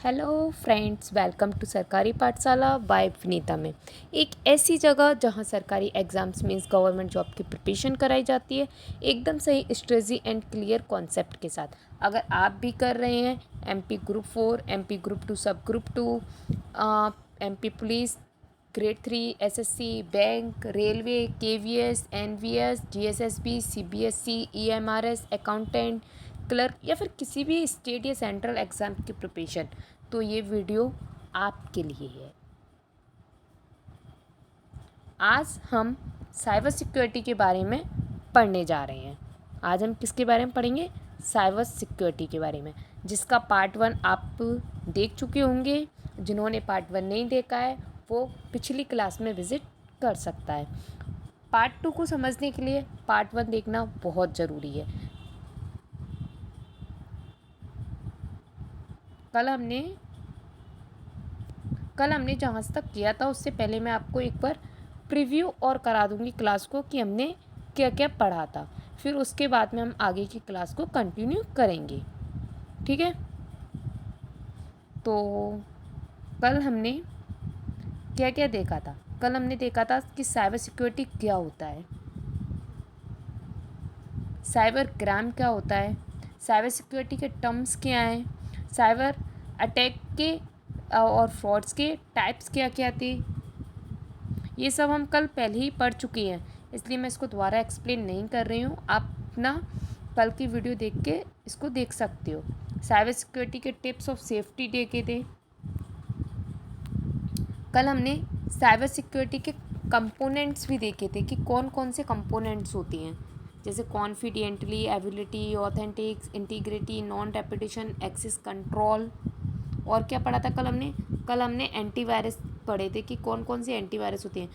Hello friends, welcome to सरकारी पाठशाला bye Vinita में। एक ऐसी जगह जहां सरकारी एग्ज़ाम्स मीन्स गवर्नमेंट जॉब की प्रिपरेशन कराई जाती है, एकदम सही स्ट्रेटजी एंड क्लियर कॉन्सेप्ट के साथ। अगर आप भी कर रहे हैं MP group 4, MP group 2 sub group 2, MP police grade 3, SSC, bank, railway, KVS, NVS, GSSB, CBSE, EMRS, accountant, clerk या फिर किसी भी स्टेट या सेंट्रल एग्ज़ाम की प्रिपरेशन, तो ये वीडियो आपके लिए है। आज हम साइबर सिक्योरिटी के बारे में पढ़ने जा रहे हैं। आज हम किसके बारे में पढ़ेंगे? साइबर सिक्योरिटी के बारे में, जिसका पार्ट 1 आप देख चुके होंगे। जिन्होंने पार्ट 1 नहीं देखा है वो पिछली क्लास में विज़िट कर सकता है। पार्ट 2 को समझने के लिए पार्ट 1 देखना बहुत ज़रूरी है। कल हमने जहाँ तक किया था उससे पहले मैं आपको एक बार प्रीव्यू और करा दूँगी क्लास को कि हमने क्या क्या पढ़ा था। फिर उसके बाद में हम आगे की क्लास को कंटिन्यू करेंगे, ठीक है। तो कल हमने क्या क्या देखा था? कल हमने देखा था कि साइबर सिक्योरिटी क्या होता है, साइबर क्राइम क्या होता है, साइबर सिक्योरिटी के टर्म्स क्या हैं, साइबर अटैक के और फ्रॉड्स के टाइप्स क्या क्या थे। ये सब हम कल पहले ही पढ़ चुके हैं, इसलिए मैं इसको दोबारा एक्सप्लेन नहीं कर रही हूँ। आप अपना कल की वीडियो देख के इसको देख सकते हो। साइबर सिक्योरिटी के टिप्स ऑफ सेफ्टी देखे थे। कल हमने साइबर सिक्योरिटी के कंपोनेंट्स भी देखे थे कि कौन कौन से कंपोनेंट्स होती हैं, जैसे confidentiality, availability, authentication, integrity, non repudiation, access control. और क्या पढ़ा था कल हमने एंटीवायरस पढ़े थे कि कौन कौन सी एंटीवायरस होती हैं।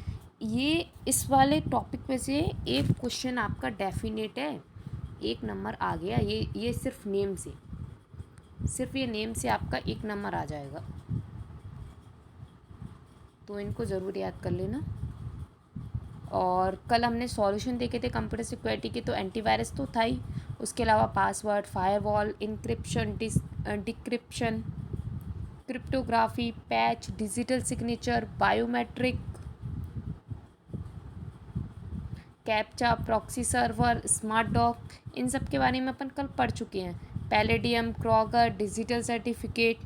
ये इस वाले टॉपिक में से एक क्वेश्चन आपका डेफिनेट है, 1 नंबर आ गया। ये सिर्फ ये नेम से आपका 1 नंबर आ जाएगा, तो इनको ज़रूर याद कर लेना। और कल हमने सॉल्यूशन देखे थे कंप्यूटर सिक्योरिटी के, तो एंटीवायरस तो था ही, उसके अलावा password, firewall, encryption, decryption, cryptography, patch, digital signature, biometric, captcha, proxy server, smart dog, इन सब के बारे में अपन कल पढ़ चुके हैं। पैलेडियम, क्रॉगर, डिजिटल सर्टिफिकेट।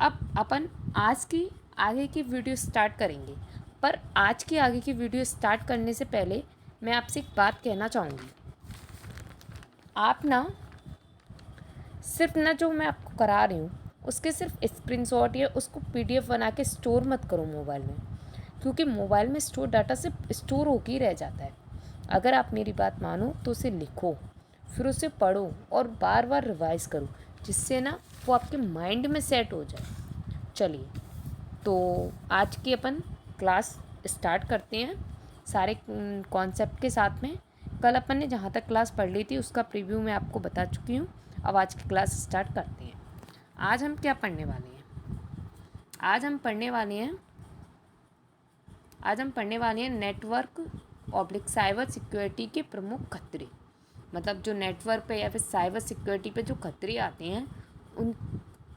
अब अपन आज की आगे की वीडियो स्टार्ट करेंगे, पर आज की आगे की वीडियो स्टार्ट करने से पहले मैं आपसे एक बात कहना चाहूँगी। आप सिर्फ जो मैं आपको करा रही हूँ उसके सिर्फ स्क्रीनशॉट या उसको पीडीएफ बना के स्टोर मत करो मोबाइल में, क्योंकि मोबाइल में स्टोर डाटा सिर्फ स्टोर होके ही रह जाता है। अगर आप मेरी बात मानो तो उसे लिखो, फिर उसे पढ़ो और बार बार रिवाइज करो, जिससे वो आपके माइंड में सेट हो जाए। चलिए, तो आज की अपन क्लास स्टार्ट करते हैं सारे कॉन्सेप्ट के साथ में। कल अपन ने जहाँ तक क्लास पढ़ ली थी उसका प्रीव्यू मैं आपको बता चुकी हूँ। अब आज की क्लास स्टार्ट करते हैं। आज हम क्या पढ़ने वाले हैं? आज हम पढ़ने वाले हैं नेटवर्क ऑब्लिक साइबर सिक्योरिटी के प्रमुख खतरे। मतलब जो नेटवर्क पे या फिर साइबर सिक्योरिटी पे जो खतरे आते हैं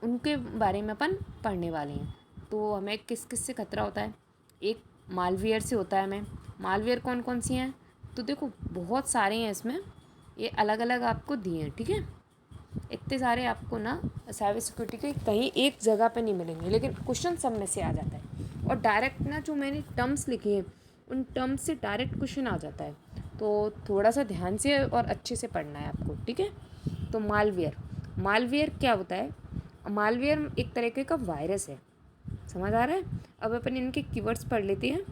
उनके बारे में अपन पढ़ने वाले हैं। तो हमें किस किस से खतरा होता है? एक मालवेयर से होता है हमें। मालवेयर कौन कौन सी हैं? तो देखो बहुत सारे हैं इसमें, ये अलग अलग आपको दिए हैं, ठीक है। इतने सारे आपको साइबर सिक्योरिटी के कहीं एक जगह पे नहीं मिलेंगे, लेकिन क्वेश्चन सब में से आ जाता है। और डायरेक्ट जो मैंने टर्म्स लिखे हैं उन टर्म्स से डायरेक्ट क्वेश्चन आ जाता है, तो थोड़ा सा ध्यान से और अच्छे से पढ़ना है आपको, ठीक है। तो मालवेयर क्या होता है? मालवेयर एक तरीके का वायरस है, समझ आ रहा है। अब अपन इनके कीवर्ड्स पढ़ लेते हैं।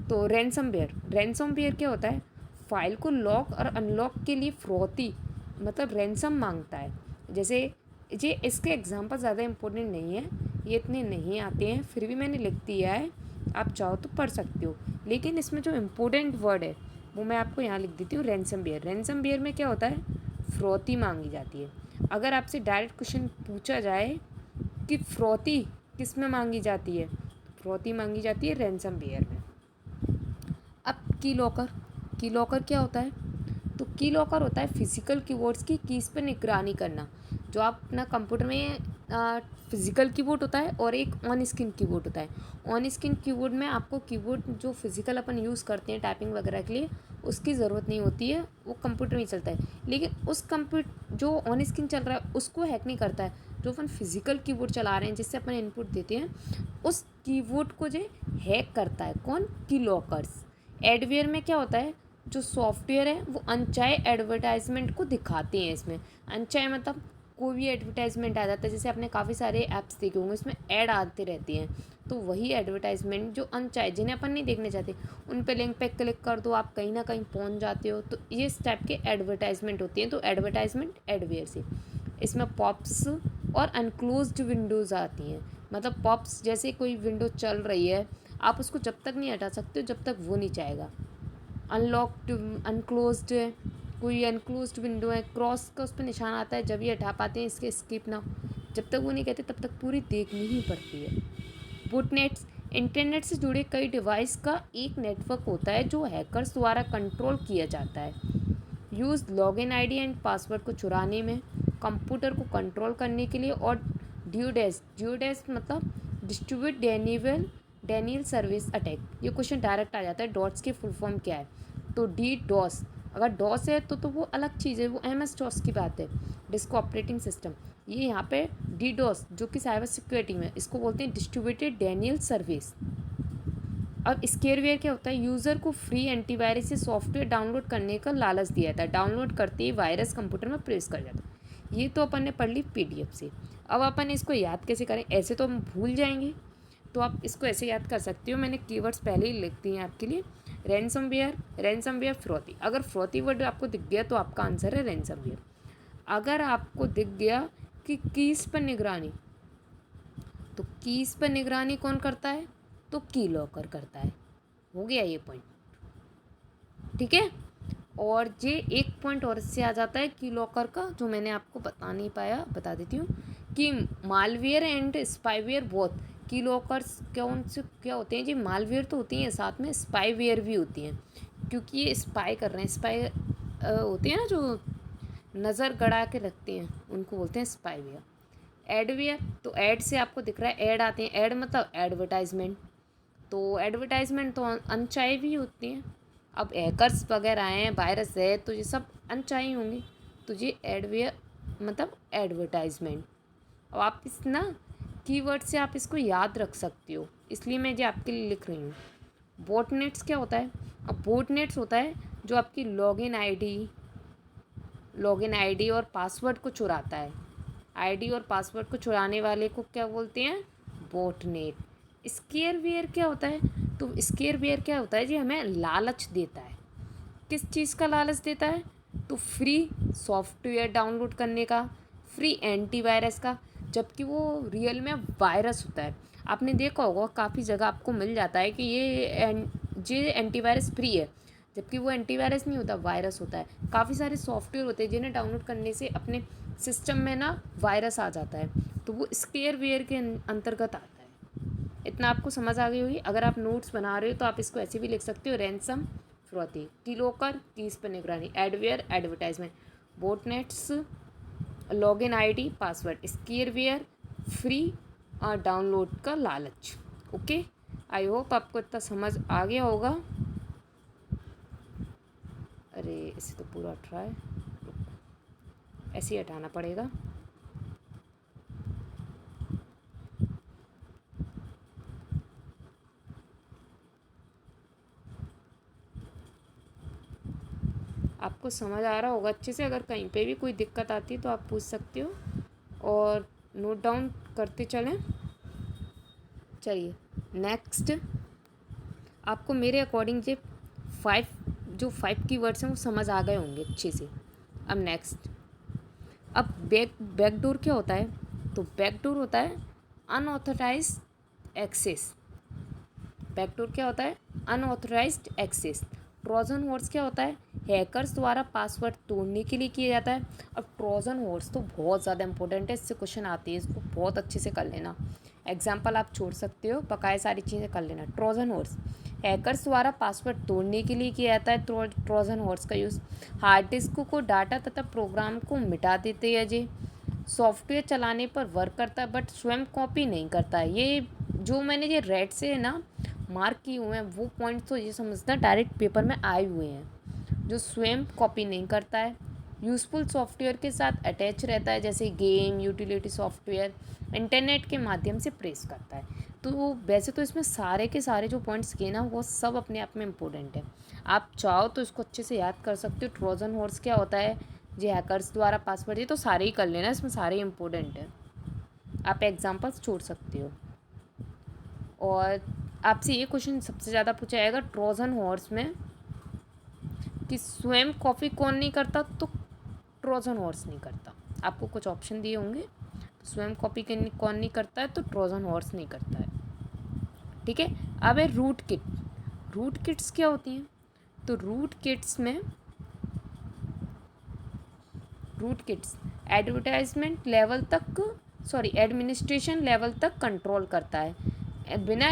तो रैनसमवेयर क्या होता है? फाइल को लॉक और अनलॉक के लिए फ्रॉती मतलब रैनसम मांगता है। जैसे ये इसके एग्जाम्पल ज़्यादा इम्पोर्टेंट नहीं है, ये इतने नहीं आते हैं, फिर भी मैंने लिख दिया है, आप चाहो तो पढ़ सकते हो। लेकिन इसमें जो इम्पोर्टेंट वर्ड है वो मैं आपको यहाँ लिख देती हूँ, रैनसमवेयर में क्या होता है? फ्रॉती मांगी जाती है। अगर आपसे डायरेक्ट क्वेश्चन पूछा जाए कि फ्रॉती किस में मांगी जाती है, फ्रॉती मांगी जाती है रैनसमवेयर में। अब की लॉकर क्या होता है? तो की लॉकर होता है फिजिकल कीवर्ड्स की कीज़ पर निगरानी करना। जो आप अपना कंप्यूटर में फिज़िकल कीबोर्ड होता है और एक ऑन स्क्रीन कीबोर्ड होता है। ऑन स्क्रीन कीबोर्ड में आपको कीबोर्ड जो फिज़िकल अपन यूज़ करते हैं टाइपिंग वगैरह के लिए, उसकी ज़रूरत नहीं होती है, वो कंप्यूटर में ही चलता है। लेकिन उस जो ऑन स्क्रीन चल रहा है उसको हैक नहीं करता है। जो अपन फिज़िकल कीबोर्ड चला रहे हैं जिससे अपन इनपुट देते हैं, उस कीबोर्ड को जो हैक करता है कौन? कीलॉकर्स। एडवेयर में क्या होता है, जो सॉफ्टवेयर है वो अनचाहे एडवर्टाइजमेंट को दिखाते हैं इसमें। अनचाहे मतलब कोई भी एडवर्टाइजमेंट आ जाता है, जैसे आपने काफ़ी सारे ऐप्स देखे होंगे इसमें ऐड आते रहती हैं, तो वही एडवर्टाइजमेंट जो अनचाहे, जिन्हें अपन नहीं देखने चाहते, उन पे लिंक पे क्लिक कर दो, आप कहीं ना कहीं पहुंच जाते हो, तो ये इस टाइप के एडवर्टाइजमेंट होती हैं। तो एडवर्टाइजमेंट एडवेयर से इसमें पॉप्स और अनक्लोज्ड विंडोज़ आती हैं। मतलब पॉप्स जैसे कोई विंडो चल रही है, आप उसको जब तक नहीं हटा सकते हो जब तक वो नहीं चाहेगा। अनलॉक्ड, अनक्लोज्ड है, कोई अनक्लोज्ड विंडो है, क्रॉस का उस पर निशान आता है, जब ये हटा पाते हैं इसके स्किप ना, जब तक वो नहीं कहते तब तक पूरी देखनी ही पड़ती है। बॉटनेट्स, इंटरनेट से जुड़े कई डिवाइस का एक नेटवर्क होता है जो हैकर्स द्वारा कंट्रोल किया जाता है। Use login ID and password को चुराने में, कंप्यूटर को कंट्रोल करने के लिए, और ड्यूडेस मतलब डिस्ट्रीब्यूट डेनियल सर्विस अटैक। ये क्वेश्चन डायरेक्ट आ जाता है, डॉट्स की फुल फॉर्म क्या है? तो डी डॉस, अगर डॉस है तो वो अलग चीज़ है, वो MS डॉस की बात है, डिस्क ऑपरेटिंग सिस्टम। ये यहाँ पे डी डॉस जो कि साइबर सिक्योरिटी में, इसको बोलते हैं डिस्ट्रीब्यूटेड डेनियल सर्विस। अब स्केयरवेयर क्या होता है? यूज़र को फ्री एंटीवायरस से सॉफ्टवेयर डाउनलोड करने का लालच दिया जाता है, डाउनलोड करते ही वायरस कंप्यूटर में प्रवेश कर जाता है। ये तो अपन ने पढ़ ली PDF से। अब अपन इसको याद कैसे करें? ऐसे तो हम भूल जाएंगे, तो आप इसको ऐसे याद कर सकते हो, मैंने कीवर्ड्स पहले ही लिख दिए हैं आपके लिए। रैनसमवेयर फिरौती। अगर फिरौती वर्ड आपको दिख गया तो आपका आंसर है रैनसमवेयर। अगर आपको दिख गया कि कीज़ पर निगरानी, तो कीज़ पर निगरानी कौन करता है? तो की लॉकर करता है। हो गया ये पॉइंट, ठीक है। और ये एक पॉइंट और इससे आ जाता है की लॉकर का, जो मैंने आपको बता नहीं पाया, बता देती हूँ कि मालवेयर एंड स्पाईवेयर बोथ। की लॉकर्स कौन से क्या होते हैं जी? मालवेयर तो होती हैं, साथ में स्पाईवेयर भी होती हैं, क्योंकि ये स्पाई कर रहे हैं। स्पाई होते हैं ना जो नज़र गड़ा के रखते हैं, उनको बोलते हैं स्पाईवेयर। एडवेयर, तो ऐड से आपको दिख रहा है ऐड आते हैं, ऐड मतलब एडवर्टाइजमेंट, तो एडवर्टाइजमेंट तो अनचाहे भी होती हैं। अब हैकर्स वगैरह हैं, वायरस है, तो ये सब अनचाहे होंगे, तो ये एडवेयर मतलब एडवर्टाइजमेंट। अब आप इस ना कीवर्ड से आप इसको याद रख सकते हो, इसलिए मैं ये आपके लिए लिख रही हूँ। बॉटनेट्स क्या होता है? अब बॉटनेट्स होता है जो आपकी लॉगिन आईडी और पासवर्ड को चुराता है। आईडी और पासवर्ड को चुराने वाले को क्या बोलते हैं? बॉटनेट। स्केयरवेयर क्या होता है? तो स्केयरवेयर क्या होता है जी? हमें लालच देता है। किस चीज़ का लालच देता है? तो फ्री सॉफ्टवेयर डाउनलोड करने का, फ्री एंटीवायरस का, जबकि वो रियल में वायरस होता है। आपने देखा होगा काफ़ी जगह आपको मिल जाता है कि ये एंटीवायरस फ्री है, जबकि वो एंटीवायरस नहीं होता, वायरस होता है। काफ़ी सारे सॉफ्टवेयर होते हैं जिन्हें डाउनलोड करने से अपने सिस्टम में ना वायरस आ जाता है, तो वो स्केयरवेयर के अंतर्गत आता है। इतना आपको समझ आ गई होगी। अगर आप नोट्स बना रहे हो तो आप इसको ऐसे भी लिख सकते हो, रैनसम फिरौती, कीलॉकर कीज़ पर निगरानी, adware advertisement, botnets login ID password, scareware free और डाउनलोड का लालच। ओके, आई होप आपको इतना समझ आ गया होगा। अरे इसे तो पूरा हट रहा है, ऐसे ही हटाना पड़ेगा। आपको समझ आ रहा होगा अच्छे से। अगर कहीं पे भी कोई दिक्कत आती है तो आप पूछ सकते हो और नोट डाउन करते चलें। चलिए नेक्स्ट, आपको मेरे अकॉर्डिंग ये 5 कीवर्ड्स हैं वो समझ आ गए होंगे अच्छे से। अब नेक्स्ट, अब बैकडोर क्या होता है? तो बैकडोर होता है अनऑथराइज्ड एक्सेस। बैकडोर क्या होता है? Unauthorised access. ट्रोजन हॉर्स क्या होता है? हैकर्स द्वारा पासवर्ड तोड़ने के लिए किया जाता है। अब ट्रोजन हॉर्स तो बहुत ज़्यादा इंपॉर्टेंट है, इससे क्वेश्चन आते हैं, इसको बहुत अच्छे से कर लेना। एग्जाम्पल आप छोड़ सकते हो, बकाया सारी चीज़ें कर लेना। ट्रोजन हॉर्स हैकर्स द्वारा पासवर्ड तोड़ने के लिए किया जाता है। ट्रोजन हॉर्स का यूज़ हार्ड डिस्क को डाटा तथा प्रोग्राम को मिटा देते हैं जी। सॉफ्टवेयर चलाने पर वर्क करता है बट स्वयं कॉपी नहीं करता है। ये जो मैंने ये रेड से ना मार्क किए हुए हैं वो पॉइंट्स तो ये समझना डायरेक्ट पेपर में आए हुए हैं। जो स्वयं कॉपी नहीं करता है, यूज़फुल सॉफ्टवेयर के साथ अटैच रहता है, जैसे गेम, यूटिलिटी सॉफ्टवेयर, इंटरनेट के माध्यम से प्रेस करता है। तो वैसे तो इसमें सारे के सारे जो पॉइंट्स किए ना वो सब अपने आप में इम्पोर्टेंट है। आप चाहो तो इसको अच्छे से याद कर सकते हो। ट्रोजन हॉर्स क्या होता है, जो हैकर्स द्वारा पासवर्ड, ये तो सारे ही कर लेना, इसमें सारे इम्पोर्टेंट हैं। आप एग्जाम्पल्स छोड़ सकते हो। और आपसे ये क्वेश्चन सबसे ज़्यादा पूछा जाएगा ट्रोजन हॉर्स में कि स्वयं कॉपी कौन नहीं करता, तो ट्रोजन हॉर्स नहीं करता। आपको कुछ ऑप्शन दिए होंगे, स्वयं कॉपी कौन नहीं करता है, तो ट्रोजन हॉर्स नहीं करता है। ठीक है। अब है रूट किट। रूट किट्स क्या होती हैं, तो रूट किट्स एडवर्टाइजमेंट लेवल तक, एडमिनिस्ट्रेशन लेवल तक कंट्रोल करता है, बिना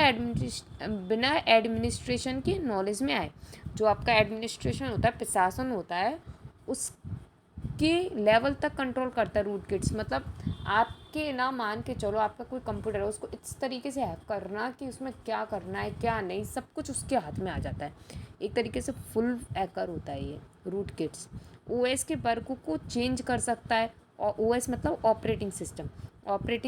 एडमिनिस्ट्रेशन के नॉलेज में आए। जो आपका एडमिनिस्ट्रेशन होता है, प्रशासन होता है, उसके लेवल तक कंट्रोल करता है रूट किट्स। मतलब आपके ना मान के चलो आपका कोई कंप्यूटर है, उसको इस तरीके से हैक करना कि उसमें क्या करना है क्या नहीं, सब कुछ उसके हाथ में आ जाता है। एक तरीके से फुल हैकर होता है ये रूट किट्स। ओएस के वर्गों को चेंज कर सकता है, और ओएस मतलब ऑपरेटिंग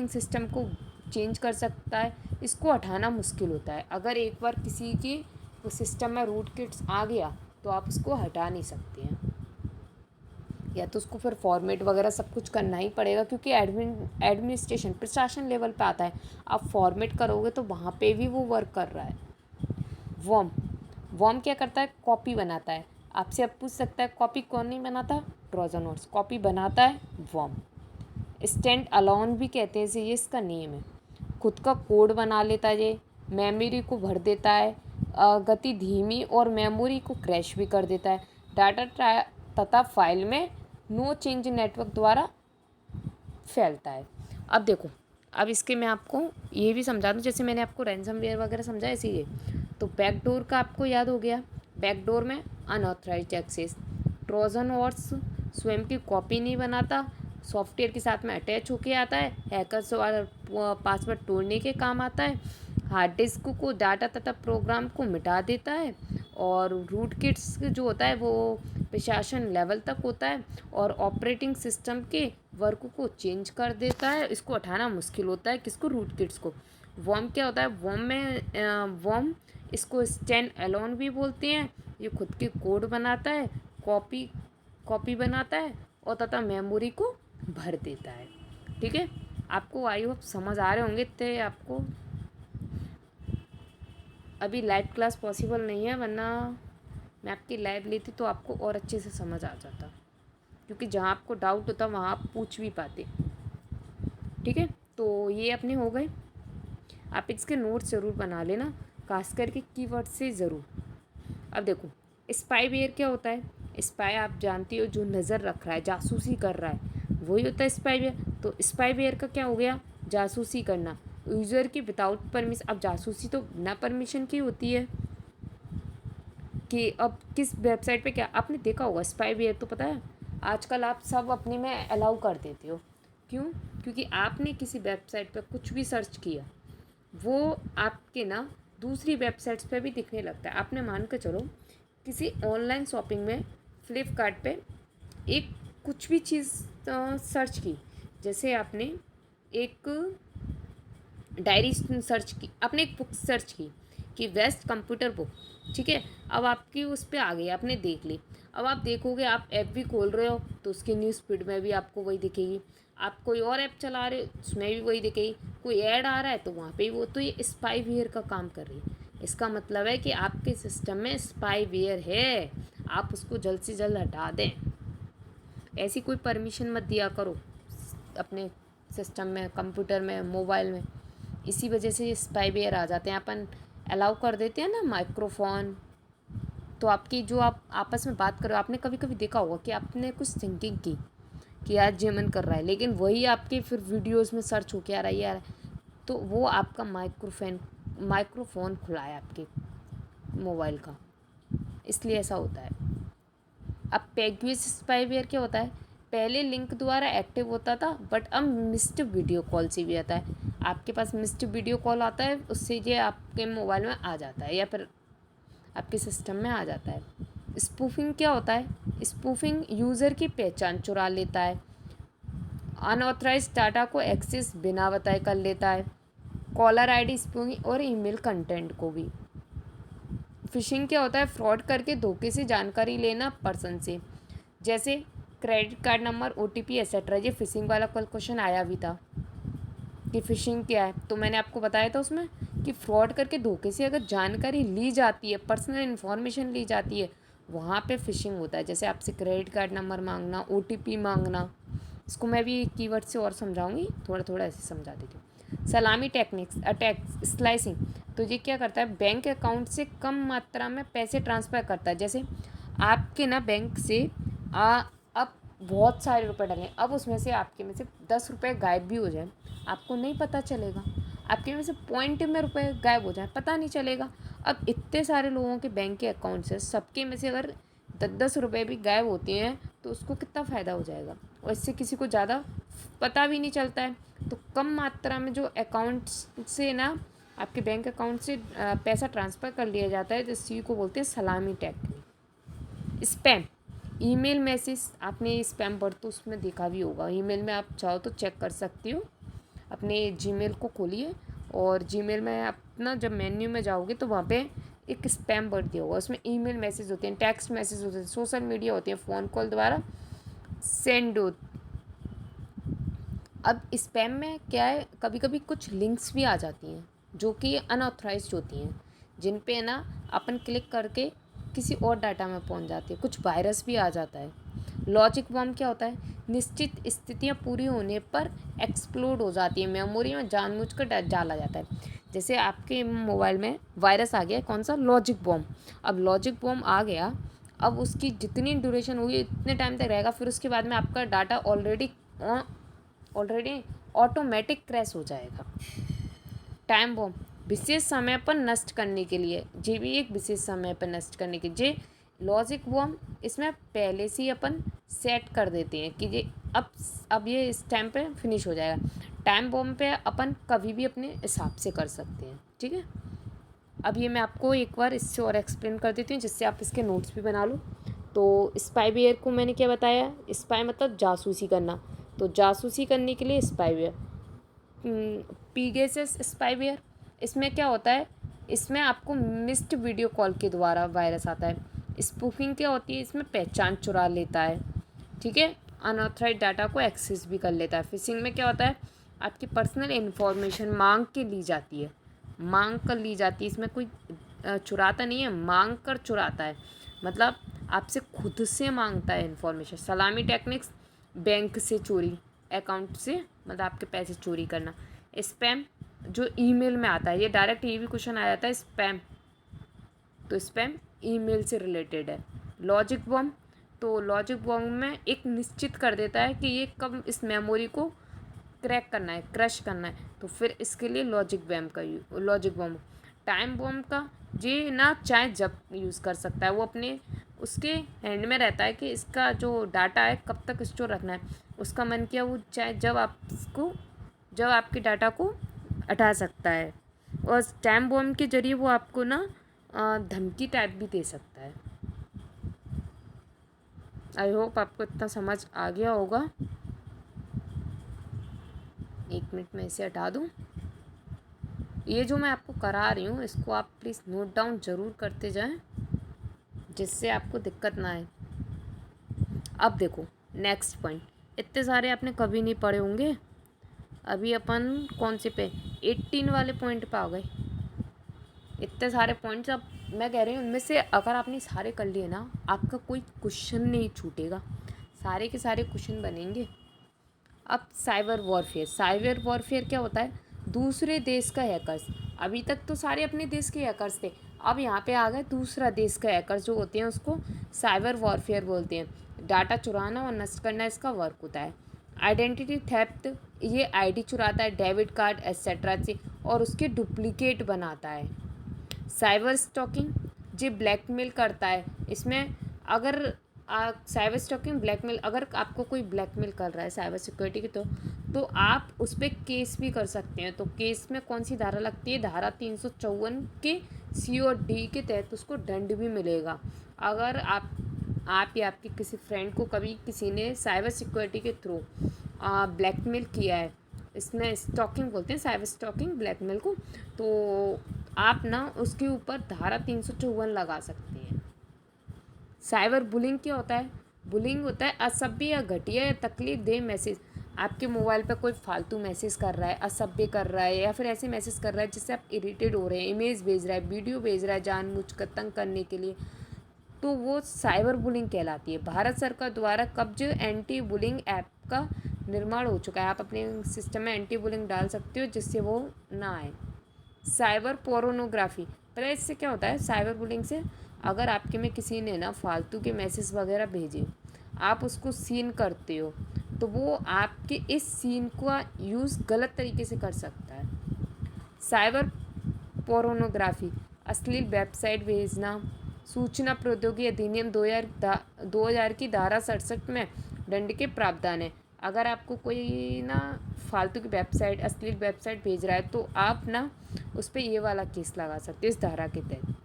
सिस्टम को चेंज कर सकता है। इसको हटाना मुश्किल होता है। अगर एक बार किसी के सिस्टम में रूट किट्स आ गया तो आप उसको हटा नहीं सकते हैं, या तो उसको फिर फॉर्मेट वगैरह सब कुछ करना ही पड़ेगा, क्योंकि एडमिनिस्ट्रेशन प्रशासन लेवल पे आता है। आप फॉर्मेट करोगे तो वहाँ पे भी वो वर्क कर रहा है। वॉर्म क्या करता है, कॉपी बनाता है। आपसे अब पूछ सकता है कॉपी कौन नहीं बनाता, ट्रोजन हॉर्स। कॉपी बनाता है वॉर्म। स्टैंड अलोन भी कहते हैं इसे, ये इसका नेम है। खुद का कोड बना लेता है ये, मेमोरी को भर देता है, गति धीमी और मेमोरी को क्रैश भी कर देता है। डाटा तथा फाइल में नो चेंज नेटवर्क द्वारा फैलता है। अब देखो, अब इसके मैं आपको ये भी समझा दूँ, जैसे मैंने आपको रैंसमवेयर वगैरह समझा इसीलिए। तो बैकडोर का आपको याद हो गया। बैकडोर में अनऑथराइज्ड एक्सेस। ट्रोजन हॉर्स स्वयं की कॉपी नहीं बनाता, सॉफ्टवेयर के साथ में अटैच होके आता है, हैकर्स वाला पासवर्ड तोड़ने के काम आता है, हार्ड डिस्क को डाटा तथा प्रोग्राम को मिटा देता है, और रूट किट्स जो होता है वो प्रशासन लेवल तक होता है, और ऑपरेटिंग सिस्टम के वर्क को चेंज कर देता है। इसको हटाना मुश्किल होता है, किसको, रूट किट्स को। वॉर्म क्या होता है, वॉर्म इसको स्टैंड अलोन भी बोलते हैं। ये खुद के कोड बनाता है, कॉपी बनाता है, और तथा मेमोरी को भर देता है। ठीक है, आपको आई होप समझ आ रहे होंगे। तो आपको अभी लाइव क्लास पॉसिबल नहीं है, वरना मैं आपकी लाइव लेती तो आपको और अच्छे से समझ आ जाता, क्योंकि जहाँ आपको डाउट होता वहाँ आप पूछ भी पाते। ठीक है, तो ये अपने हो गए। आप इसके नोट्स ज़रूर बना लेना, खास करके कीवर्ड से ज़रूर। अब देखो, स्पाईवेयर क्या होता है। स्पाई आप जानती हो, जो नज़र रख रहा है, जासूसी कर रहा है, वही होता है स्पाईवेयर। तो स्पाईवेयर का क्या हो गया, जासूसी करना यूज़र की विदाउट परमिशन। अब जासूसी तो बिना परमिशन की होती है, कि अब किस वेबसाइट पे क्या आपने देखा होगा। स्पाईवेयर तो पता है आजकल आप सब अपने में अलाउ कर देते हो। क्यों, क्योंकि आपने किसी वेबसाइट पे कुछ भी सर्च किया, वो आपके ना दूसरी वेबसाइट्स पे भी दिखने लगता है। आपने मान कर चलो किसी ऑनलाइन शॉपिंग में फ्लिपकार्ट पे एक कुछ भी चीज़ सर्च की, जैसे आपने एक डायरी सर्च की, आपने एक बुक सर्च की कि बेस्ट कंप्यूटर बुक, ठीक है। अब आपकी उस पर आ गई, आपने देख ली। अब आप देखोगे, आप ऐप भी खोल रहे हो तो उसकी न्यूज़ फीड में भी आपको वही दिखेगी। आप कोई और ऐप चला रहे हो उसमें भी वही दिखेगी। कोई ऐड आ रहा है तो वहाँ पे भी वो, तो ये स्पाईवेयर का काम कर रही है। इसका मतलब है कि आपके सिस्टम में स्पाईवेयर है, आप उसको जल्द से जल्द हटा दें। ऐसी कोई परमिशन मत दिया करो अपने सिस्टम में, कंप्यूटर में, मोबाइल में। इसी वजह से ये स्पाईवेयर आ जाते हैं। अपन अलाउ कर देते हैं ना माइक्रोफोन, तो आपकी जो आप आपस में बात करो, आपने कभी कभी देखा होगा कि आपने कुछ थिंकिंग की कि यार जे मन कर रहा है, लेकिन वही आपके फिर वीडियोस में सर्च होके आ रहा है यार, तो वो आपका माइक्रोफोन खुला है आपके मोबाइल का, इसलिए ऐसा होता है। अब पेग्विस स्पाईवेयर क्या होता है, पहले लिंक द्वारा एक्टिव होता था, बट अब मिस्ड वीडियो कॉल से भी आता है। आपके पास मिस्ड वीडियो कॉल आता है, उससे ये आपके मोबाइल में आ जाता है या फिर आपके सिस्टम में आ जाता है। स्पूफिंग क्या होता है? स्पूफिंग यूज़र की पहचान चुरा लेता है, अनऑथराइज्ड डाटा को एक्सेस बिना बताए कर लेता है, कॉलर आईडी, स्पूफिंग और ईमेल कंटेंट को भी। फिशिंग क्या होता है? फ्रॉड करके धोखे से जानकारी लेना पर्सन से, जैसे credit card number, OTP etcetera. ये फिशिंग वाला कल क्वेश्चन आया भी था कि फ़िशिंग क्या है, तो मैंने आपको बताया था उसमें कि फ्रॉड करके धोखे से अगर जानकारी ली जाती है, पर्सनल इन्फॉर्मेशन ली जाती है, वहाँ पे फ़िशिंग होता है। जैसे आपसे क्रेडिट कार्ड नंबर मांगना, ओटीपी मांगना। इसको मैं भी कीवर्ड से और समझाऊंगी, थोड़ा थोड़ा ऐसे समझा देती हूँ। सलामी टेक्निक्स, अटैक, स्लाइसिंग। तो ये क्या करता है? बैंक अकाउंट से कम मात्रा में पैसे ट्रांसफ़र करता है। जैसे आपके ना बैंक से अब बहुत सारे रुपए डले, अब उसमें से आपके में से 10 रुपये गायब भी हो जाए, आपको नहीं पता चलेगा। आपके में से पॉइंट में रुपए गायब हो जाए, पता नहीं चलेगा। अब इतने सारे लोगों के बैंक के अकाउंट से सबके में से अगर 10-10 रुपये भी गायब होते हैं तो उसको कितना फ़ायदा हो जाएगा, और इससे किसी को ज़्यादा पता भी नहीं चलता है। तो कम मात्रा में जो अकाउंट्स से ना आपके बैंक अकाउंट से पैसा ट्रांसफ़र कर लिया जाता है, तो इसी को बोलते हैं सलामी टेक्निक। स्पैम, ईमेल मैसेज, आपने स्पैम बढ़ तो उसमें देखा भी होगा। ईमेल में आप चाहो तो चेक कर सकती हो, अपने जीमेल को खोलिए और जीमेल में अपना जब मेन्यू में जाओगे तो वहाँ पे एक स्पैम बढ़ दिया होगा, उसमें ईमेल मैसेज होते हैं, टेक्स्ट मैसेज होते हैं, सोशल मीडिया होते हैं, फ़ोन कॉल द्वारा सेंड हो। अब स्पैम में क्या है, कभी कभी कुछ लिंक्स भी आ जाती हैं जो कि अनऑथराइज्ड होती हैं, जिन पे ना अपन क्लिक करके किसी और डाटा में पहुंच जाती है, कुछ वायरस भी आ जाता है। लॉजिक बॉम्ब क्या होता है? निश्चित स्थितियां पूरी होने पर एक्सप्लोड हो जाती है, मेमोरी में जानबूझकर डाला जाता है। जैसे आपके मोबाइल में वायरस आ गया, कौन सा? Logic bomb. अब लॉजिक बॉम्ब आ गया, अब उसकी जितनी ड्यूरेशन होगी इतने टाइम तक रहेगा, फिर उसके बाद में आपका डाटा ऑलरेडी ऑटोमेटिक क्रैश हो जाएगा। टाइम बॉम्ब, विशेष समय पर नष्ट करने के लिए, ये भी एक विशेष समय पर नष्ट करने के जे लॉजिक बॉम्ब, इसमें पहले से ही अपन सेट कर देते हैं कि ये अब ये इस टाइम पे फिनिश हो जाएगा। टाइम बॉम्ब पे अपन कभी भी अपने हिसाब से कर सकते हैं, ठीक है। अब ये मैं आपको एक बार इससे और एक्सप्लेन कर देती हूँ जिससे आप इसके नोट्स भी बना लो। तो स्पाईवेयर को मैंने क्या बताया? स्पाई मतलब जासूसी करना, तो जासूसी करने के लिए स्पाईवेयर। पीगेसिस स्पाईवेयर, इसमें क्या होता है? इसमें आपको मिस्ड वीडियो कॉल के द्वारा वायरस आता है। स्पूफिंग क्या होती है? इसमें पहचान चुरा लेता है, ठीक है, अनऑथराइज्ड डाटा को एक्सेस भी कर लेता है। फिशिंग में क्या होता है? आपकी पर्सनल इन्फॉर्मेशन मांग के ली जाती है, मांग कर ली जाती है। इसमें कोई चुराता नहीं है, मांग कर चुराता है, मतलब आपसे खुद से मांगता है इन्फॉर्मेशन। सलामी टेक्निक्स, बैंक से चोरी, अकाउंट से मतलब आपके पैसे चोरी करना। स्पैम जो ईमेल में आता है, ये डायरेक्ट ये भी क्वेश्चन आ जाता है स्पैम, तो स्पैम ईमेल से रिलेटेड है। लॉजिक बॉम्ब, तो लॉजिक बॉम्ब में एक निश्चित कर देता है कि ये कब इस मेमोरी को क्रैक करना है, क्रश करना है, तो फिर इसके लिए लॉजिक बॉम्ब। टाइम बॉम्ब का ये ना चाहे जब यूज़ कर सकता है, वो अपने उसके हैंड में रहता है कि इसका जो डाटा है कब तक स्टोर रखना है। उसका मन किया वो चाहे जब आपके डाटा को हटा सकता है। और टाइम बॉम्ब के जरिए वो आपको ना धमकी टाइप भी दे सकता है। आई होप आपको इतना समझ आ गया होगा। 1 मिनट में इसे हटा दूँ। ये जो मैं आपको करा रही हूँ इसको आप प्लीज़ नोट डाउन ज़रूर करते जाएं, जिससे आपको दिक्कत ना आए। अब देखो नेक्स्ट पॉइंट, इतने सारे आपने कभी नहीं पढ़े होंगे। अभी अपन कौन से पे 18 वाले पॉइंट पे आ गए। इतने सारे पॉइंट्स, अब मैं कह रही हूँ उनमें से अगर आपने सारे कर लिए ना, आपका कोई क्वेश्चन नहीं छूटेगा, सारे के सारे क्वेश्चन बनेंगे। अब साइबर वॉरफेयर क्या होता है? दूसरे देश का हैकर्स। अभी तक तो सारे अपने देश के हैकर्स थे, अब यहाँ पे आ गए दूसरा देश का हैकर्स जो होते हैं, उसको साइबर वॉरफेयर बोलते हैं। डाटा चुराना और नष्ट करना इसका वर्क होता है। आइडेंटिटी थेफ्ट, ये आईडी चुराता है, डेबिट कार्ड एक्सेट्रा से, और उसके डुप्लीकेट बनाता है। साइबर स्टॉकिंग, ये ब्लैकमेल करता है। इसमें अगर साइबर स्टॉकिंग ब्लैकमेल, अगर आपको कोई ब्लैकमेल कर रहा है साइबर सिक्योरिटी की तो आप उस पर केस भी कर सकते हैं। तो केस में कौन सी धारा लगती है, धारा 354 के सी और डी के तहत उसको दंड भी मिलेगा। अगर आप या आपके किसी फ्रेंड को कभी किसी ने साइबर सिक्योरिटी के थ्रू ब्लैकमेल किया है, इसमें स्टॉकिंग बोलते हैं, साइबर स्टॉकिंग ब्लैकमेल को, तो आप ना उसके ऊपर धारा 354 लगा सकते हैं। साइबर बुलिंग क्या होता है, बुलिंग होता है असभ्य या घटिया या तकलीफ दे मैसेज। आपके मोबाइल पर कोई फालतू मैसेज कर रहा है, असभ्य कर रहा है, या फिर ऐसे मैसेज कर रहा है जिससे आप इरिटेट हो रहे हैं, इमेज भेज रहा है, वीडियो भेज रहा है जानबूझकर तंग करने के लिए, तो वो साइबर बुलिंग कहलाती है। भारत सरकार द्वारा कब्ज एंटी बुलिंग ऐप का निर्माण हो चुका है। आप अपने सिस्टम में एंटी बुलिंग डाल सकते हो जिससे वो ना आए। साइबर पोर्नोग्राफी, पता है इससे क्या होता है साइबर बुलिंग से, अगर आपके में किसी ने ना फालतू के मैसेज वगैरह भेजे, आप उसको सीन करते हो, तो वो आपके इस सीन का यूज़ गलत तरीके से कर सकता है। साइबर पोर्नोग्राफी, अश्लील वेबसाइट भेजना, सूचना प्रौद्योगिकी अधिनियम 2000 की धारा 67 में दंड के प्रावधान है। अगर आपको कोई ना फालतू की वेबसाइट, अश्लील वेबसाइट भेज रहा है, तो आप ना उस पर ये वाला केस लगा सकते हो इस धारा के तहत।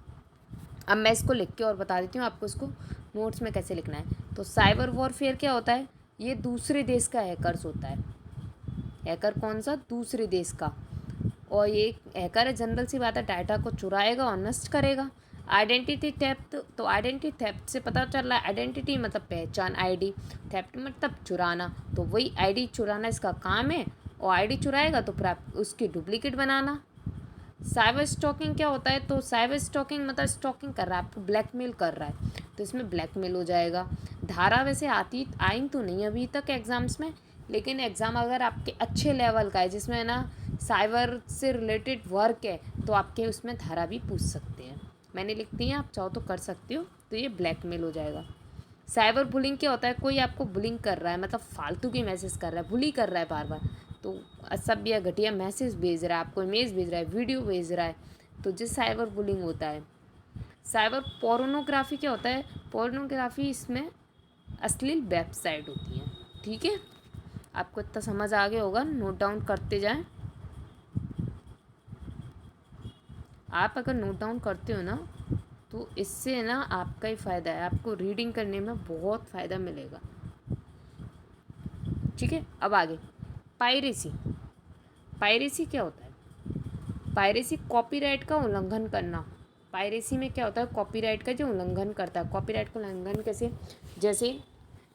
अब मैं इसको लिख के और बता देती हूँ आपको इसको नोट्स में कैसे लिखना है। तो साइबर वॉरफेयर क्या होता है, ये दूसरे देश का हैकर्स होता है। हैकर कौन सा, दूसरे देश का। और ये हैकर है, जनरल सी बात है, डाटा को चुराएगा और नष्ट करेगा। आइडेंटिटी थेफ्ट, तो आइडेंटिटी थेफ्ट से पता चल रहा है, आइडेंटिटी मतलब पहचान, आईडी, थेफ्ट मतलब चुराना, तो वही आईडी चुराना इसका काम है। और आईडी चुराएगा तो फिर आप उसकी डुप्लीकेट बनाना। साइबर स्टॉकिंग क्या होता है, तो साइबर स्टॉकिंग मतलब स्टॉकिंग कर रहा है, आपको ब्लैकमेल कर रहा है, तो इसमें ब्लैकमेल हो जाएगा। धारा वैसे आई तो नहीं अभी तक एग्ज़ाम्स में, लेकिन एग्ज़ाम अगर आपके अच्छे लेवल का है, जिसमें ना साइबर से रिलेटेड वर्क है, तो आपके उसमें धारा भी पूछ सकते हैं। मैंने लिख दी है, आप चाहो तो कर सकते हो। तो ये ब्लैकमेल हो जाएगा। साइबर बुलिंग क्या होता है, कोई आपको बुलिंग कर रहा है, मतलब फालतू की मैसेज कर रहा है, बुली कर रहा है बार बार, तो असभ्य घटिया मैसेज भेज रहा है, आपको इमेज भेज रहा है, वीडियो भेज रहा है, तो जिस साइबर बुलिंग होता है। साइबर पोर्नोग्राफी क्या होता है, पोर्नोग्राफी इसमें अश्लील वेबसाइट होती है। ठीक है, आपको इतना समझ आ गया होगा, नोट डाउन करते जाएं। आप अगर नोट डाउन करते हो ना, तो इससे ना आपका ही फ़ायदा है, आपको रीडिंग करने में बहुत फ़ायदा मिलेगा। ठीक है, अब आगे पायरेसी। पायरेसी क्या होता है, पायरेसी कॉपीराइट का उल्लंघन करना। पायरेसी में क्या होता है, कॉपीराइट का जो उल्लंघन करता है। कॉपीराइट का उल्लंघन कैसे, जैसे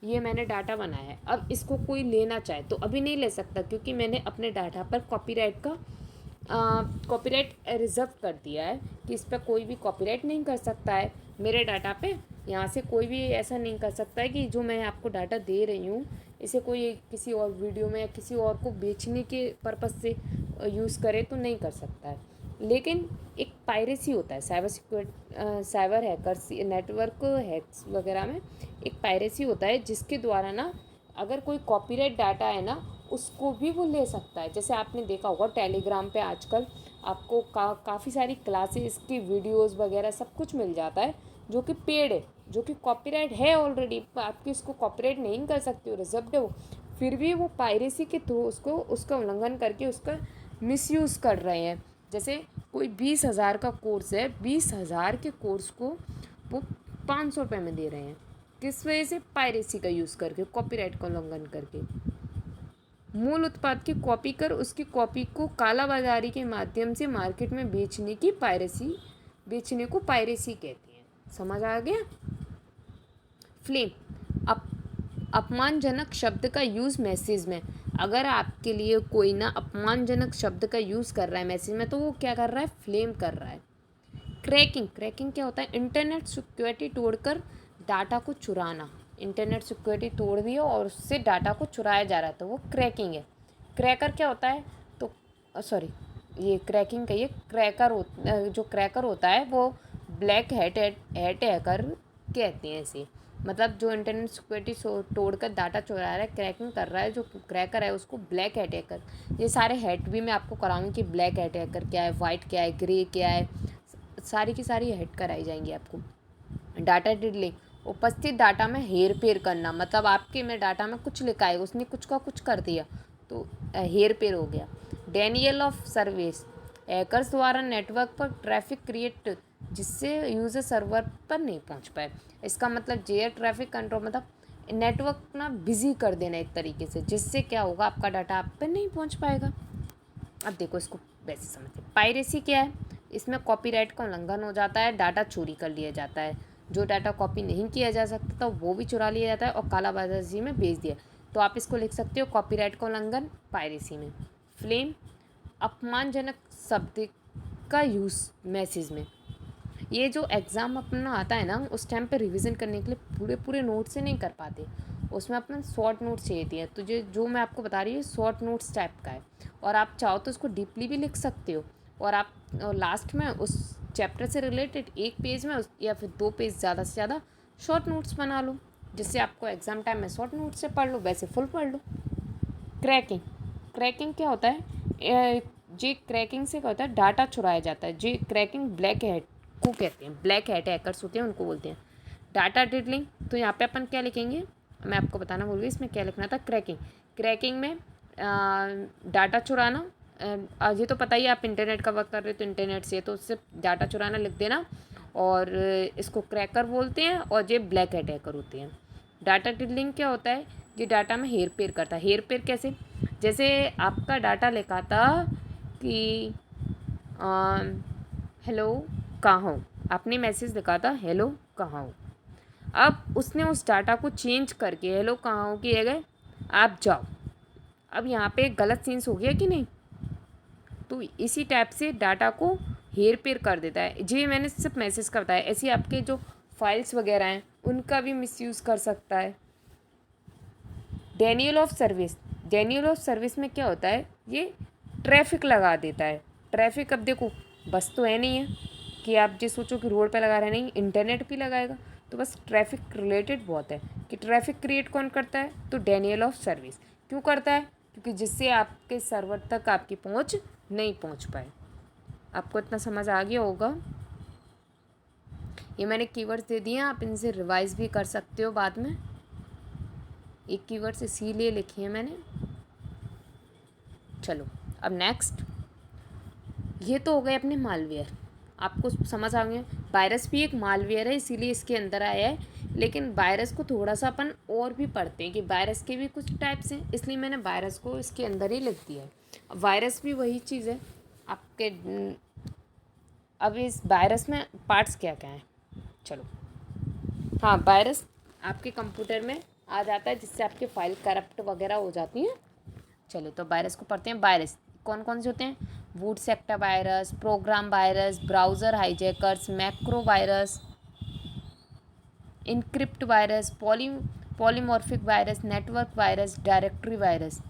ये मैंने डाटा बनाया है, अब इसको कोई लेना चाहे तो अभी नहीं ले सकता, क्योंकि मैंने अपने डाटा पर कॉपीराइट रिजर्व कर दिया है कि इस पर कोई भी कॉपीराइट नहीं कर सकता है मेरे डाटा पे। यहाँ से कोई भी ऐसा नहीं कर सकता है कि जो मैं आपको डाटा दे रही हूँ, इसे कोई किसी और वीडियो में या किसी और को बेचने के पर्पज़ से यूज़ करे, तो नहीं कर सकता है। लेकिन एक पायरेसी होता है साइबर हैकर्स, नेटवर्क हैक्स वगैरह में एक पायरेसी होता है, जिसके द्वारा ना अगर कोई कॉपीराइट डाटा है ना, उसको भी वो ले सकता है। जैसे आपने देखा होगा टेलीग्राम पे आजकल आपको काफ़ी सारी क्लासेस की वीडियोस वगैरह सब कुछ मिल जाता है, जो कि पेड है, जो कि कॉपीराइट है ऑलरेडी, आपकी उसको कॉपीराइट नहीं कर सकते हो, रिजर्व्ड है वो, फिर भी वो पायरेसी के थ्रू उसका उल्लंघन करके उसका मिसयूज़ कर रहे हैं। जैसे कोई 20,000 का कोर्स है, 20,000 के कोर्स को वो 500 रुपये में दे रहे हैं, किस वजह से, पायरेसी का यूज़ करके, कॉपीराइट का उल्लंघन करके। मूल उत्पाद की कॉपी कर उसकी कॉपी को कालाबाजारी के माध्यम से मार्केट में बेचने को पायरेसी कहते हैं। समझ आ गया। फ्लेम, अपमानजनक शब्द का यूज़ मैसेज में। अगर आपके लिए कोई ना अपमानजनक शब्द का यूज़ कर रहा है मैसेज में, तो वो क्या कर रहा है, फ्लेम कर रहा है। क्रैकिंग क्या होता है, इंटरनेट सिक्योरिटी तोड़कर डाटा को चुराना। इंटरनेट सिक्योरिटी तोड़ दी और उससे डाटा को चुराया जा रहा है, तो वो क्रैकिंग है। क्रैकर क्या होता है, तो सॉरी, ये क्रैकिंग कहिए, जो क्रैकर होता है वो ब्लैक हैकर कहते हैं इसे। मतलब जो इंटरनेट सिक्योरिटी तोड़कर डाटा चुरा रहा है, क्रैकिंग कर रहा है, जो क्रैकर है उसको ब्लैक हैट हैकर। ये सारे हैट भी मैं आपको कराऊंगी कि ब्लैक हैट हैकर क्या है, वाइट क्या है, ग्रे क्या है, सारी की सारी हैट कराई जाएंगी आपको। डाटा डिडलिंग, उपस्थित डाटा में हेर फेर करना, मतलब आपके में डाटा में कुछ लिखा है, उसने कुछ का कुछ कर दिया तो हेर फेर हो गया। डेनियल ऑफ सर्विस, हैकर्स द्वारा नेटवर्क पर ट्रैफिक क्रिएट जिससे यूज़र सर्वर पर नहीं पहुंच पाए। इसका मतलब एयर ट्रैफिक कंट्रोल, मतलब नेटवर्क ना बिजी कर देना एक तरीके से, जिससे क्या होगा, आपका डाटा आप पर नहीं पहुंच पाएगा। अब देखो इसको वैसे समझते। पायरेसी क्या है? इसमें कॉपीराइट का उल्लंघन हो जाता है, डाटा चोरी कर लिया जाता है। जो डाटा कॉपी नहीं किया जा सकता था वो भी चुरा लिया जाता है और कालाबाजारी में बेच दिया। तो आप इसको लिख सकते हो कॉपीराइट का उल्लंघन पायरेसी में। फ्लेम, अपमानजनक शब्द का यूज़ मैसेज में। ये जो एग्ज़ाम अपना आता है ना, उस टाइम पे रिवीजन करने के लिए पूरे पूरे नोट से नहीं कर पाते, उसमें अपना शॉर्ट नोट्स चाहिए थी। तो जो मैं आपको बता रही हूँ शॉर्ट नोट्स टाइप का है, और आप चाहो तो उसको डीपली भी लिख सकते हो, और आप लास्ट में उस चैप्टर से रिलेटेड एक पेज में या फिर 2 पेज ज़्यादा से ज़्यादा शॉर्ट नोट्स बना लो, जिससे आपको एग्ज़ाम टाइम में शॉर्ट नोट्स से पढ़ लो, वैसे फुल पढ़ लो। क्रैकिंग, क्रैकिंग क्या होता है? जे क्रैकिंग से क्या होता है, डाटा चुराया जाता है। जे क्रैकिंग ब्लैक हैट को कहते हैं, ब्लैक हैट हैकर्स होते हैं उनको बोलते हैं। डाटा डिडलिंग, तो यहाँ पे अपन क्या लिखेंगे, मैं आपको बताना भूल गई, इसमें क्या लिखना था। क्रैकिंग, क्रैकिंग में डाटा चुराना, ये तो पता ही है, आप इंटरनेट का वर्क कर रहे हो तो इंटरनेट से, तो उससे डाटा चुराना लिख देना, और इसको क्रैकर बोलते हैं, और ये ब्लैक हैट हैकर होते हैं। डाटा डिडलिंग क्या होता है? ये डाटा में हेर फेर करता है। हेर फेर कैसे? जैसे आपका डाटा लिखा था कि हेलो कहाँ हो, आपने मैसेज लिखा था हेलो कहाँ हो, अब उसने उस डाटा को चेंज करके हेलो कहाँ हो की जगह आप जाओ। अब यहाँ पे गलत सेंस हो गया कि नहीं? तो इसी टाइप से डाटा को हेर फेर कर देता है। जी मैंने सिर्फ मैसेज का बताया, ऐसे आपके जो फाइल्स वगैरह हैं उनका भी मिसयूज़ कर सकता है। Daniel of service, Daniel of service में क्या होता है? ये ट्रैफिक लगा देता है। ट्रैफिक, अब देखो बस तो है नहीं है कि आप जो सोचो कि रोड पे लगा रहे, नहीं, इंटरनेट भी लगाएगा, तो बस ट्रैफिक रिलेटेड बहुत है कि ट्रैफिक क्रिएट कौन करता है? तो डेनियल ऑफ सर्विस। क्यों करता है? क्योंकि जिससे आपके सर्वर तक आपकी पहुंच नहीं पहुंच पाए। आपको इतना समझ आ गया होगा। ये मैंने कीवर्ड्स दे दिए हैं, आप इनसे रिवाइज भी कर सकते हो बाद में। एक कीवर्ड्स इसीलिए लिखी है मैंने। चलो अब नेक्स्ट, ये तो हो गए अपने मालवेयर, आपको समझ आ गया। वायरस भी एक मालवेयर है, इसीलिए इसके अंदर आया है, लेकिन वायरस को थोड़ा सा अपन और भी पढ़ते हैं कि वायरस के भी कुछ टाइप्स हैं, इसलिए मैंने वायरस को इसके अंदर ही लिख दिया है। वायरस भी वही चीज़ है आपके। अब इस वायरस में पार्ट्स क्या क्या हैं? चलो, हाँ, वायरस आपके कंप्यूटर में आ जाता है जिससे आपकी फाइल करप्ट वगैरह हो जाती हैं। चलो तो वायरस को पढ़ते हैं। वायरस कौन कौन से होते हैं? Boot sector virus, program virus, browser hijackers, macro virus, encrypt virus, polymorphic virus, network virus, directory virus.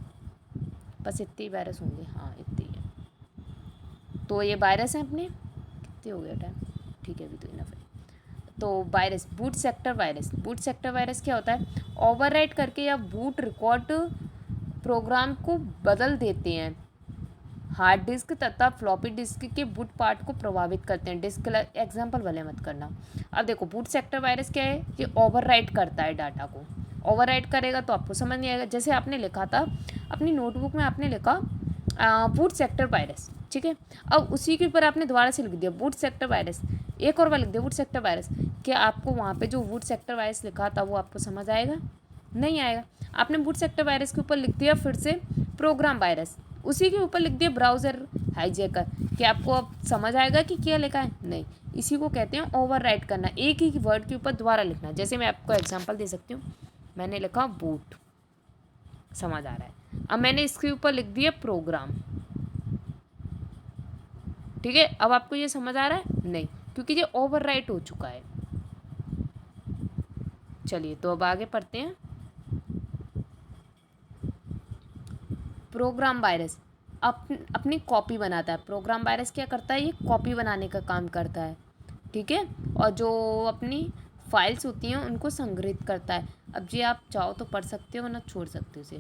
बस इतने ही वायरस होंगे, हाँ इतने ही है। तो ये वायरस हैं अपने, कितने हो गया टाइम? ठीक है, अभी तो इनफ है। तो virus, boot sector virus. Boot sector virus क्या होता है? ओवरराइट करके या बूट रिकॉर्ड प्रोग्राम को बदल देते हैं, हार्ड डिस्क तथा फ्लॉपी डिस्क के बूट पार्ट को प्रभावित करते हैं। डिस्क एग्जाम्पल भले मत करना। अब देखो बूट सेक्टर वायरस क्या है? ये ओवरराइट करता है डाटा को। ओवरराइट करेगा तो आपको समझ नहीं आएगा। जैसे आपने लिखा था अपनी नोटबुक में, आपने लिखा बूट सेक्टर वायरस, ठीक है, अब उसी के ऊपर आपने दोबारा से लिख दिया बूट सेक्टर वायरस, एक और बार लिख दिया बूट सेक्टर वायरस। क्या आपको वहाँ पे जो बूट सेक्टर वायरस लिखा था वो आपको समझ आएगा? नहीं आएगा। आपने बूट सेक्टर वायरस के ऊपर लिख दिया फिर से प्रोग्राम वायरस, उसी के ऊपर लिख दिया ब्राउज़र हाईजैकर, क्या आपको अब समझ आएगा कि क्या लिखा है? नहीं। इसी को कहते हैं ओवरराइट करना, एक ही वर्ड के ऊपर दोबारा लिखना। जैसे मैं आपको एग्जांपल दे सकती हूँ, मैंने लिखा बूट, समझ आ रहा है। अब मैंने इसके ऊपर लिख दिया प्रोग्राम, ठीक है, अब आपको ये समझ आ रहा है? नहीं, क्योंकि ये ओवरराइट हो चुका है। चलिए तो अब आगे पढ़ते हैं। प्रोग्राम वायरस अपनी कॉपी बनाता है। प्रोग्राम वायरस क्या करता है? ये कॉपी बनाने का काम करता है, ठीक है, और जो अपनी फाइल्स होती हैं उनको संग्रहित करता है। अब जी आप चाहो तो पढ़ सकते हो ना छोड़ सकते हो इसे।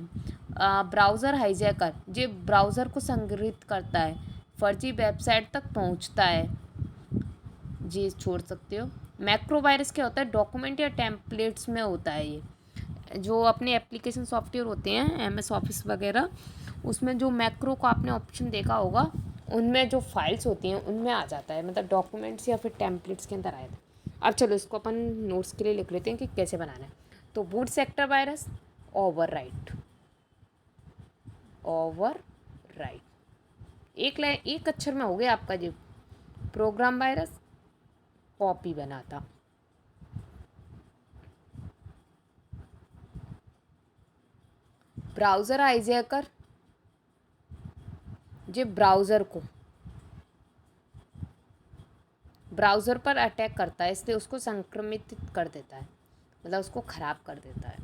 ब्राउज़र हाईजैकर, ये ब्राउज़र को संग्रहित करता है, फर्जी वेबसाइट तक पहुंचता है, जी छोड़ सकते हो। मैक्रो वायरस क्या होता है, डॉक्यूमेंट या टेम्पलेट्स में होता है। ये जो अपने एप्लीकेशन सॉफ्टवेयर होते हैं MS ऑफिस वगैरह, उसमें जो मैक्रो का आपने ऑप्शन देखा होगा, उनमें जो फाइल्स होती हैं उनमें आ जाता है, मतलब डॉक्यूमेंट्स या फिर टेम्पलेट्स के अंदर आया था। अब चलो इसको अपन नोट्स के लिए लिख लेते हैं कि कैसे बनाना है। तो boot sector virus, overwrite, overwrite, एक लाइन एक अक्षर में हो गया आपका जो प्रोग्राम वायरस, कॉपी बनाता। ब्राउज़र हाइजैकर, जो ब्राउज़र को ब्राउज़र पर अटैक करता है, इसलिए उसको संक्रमित कर देता है, मतलब उसको ख़राब कर देता है।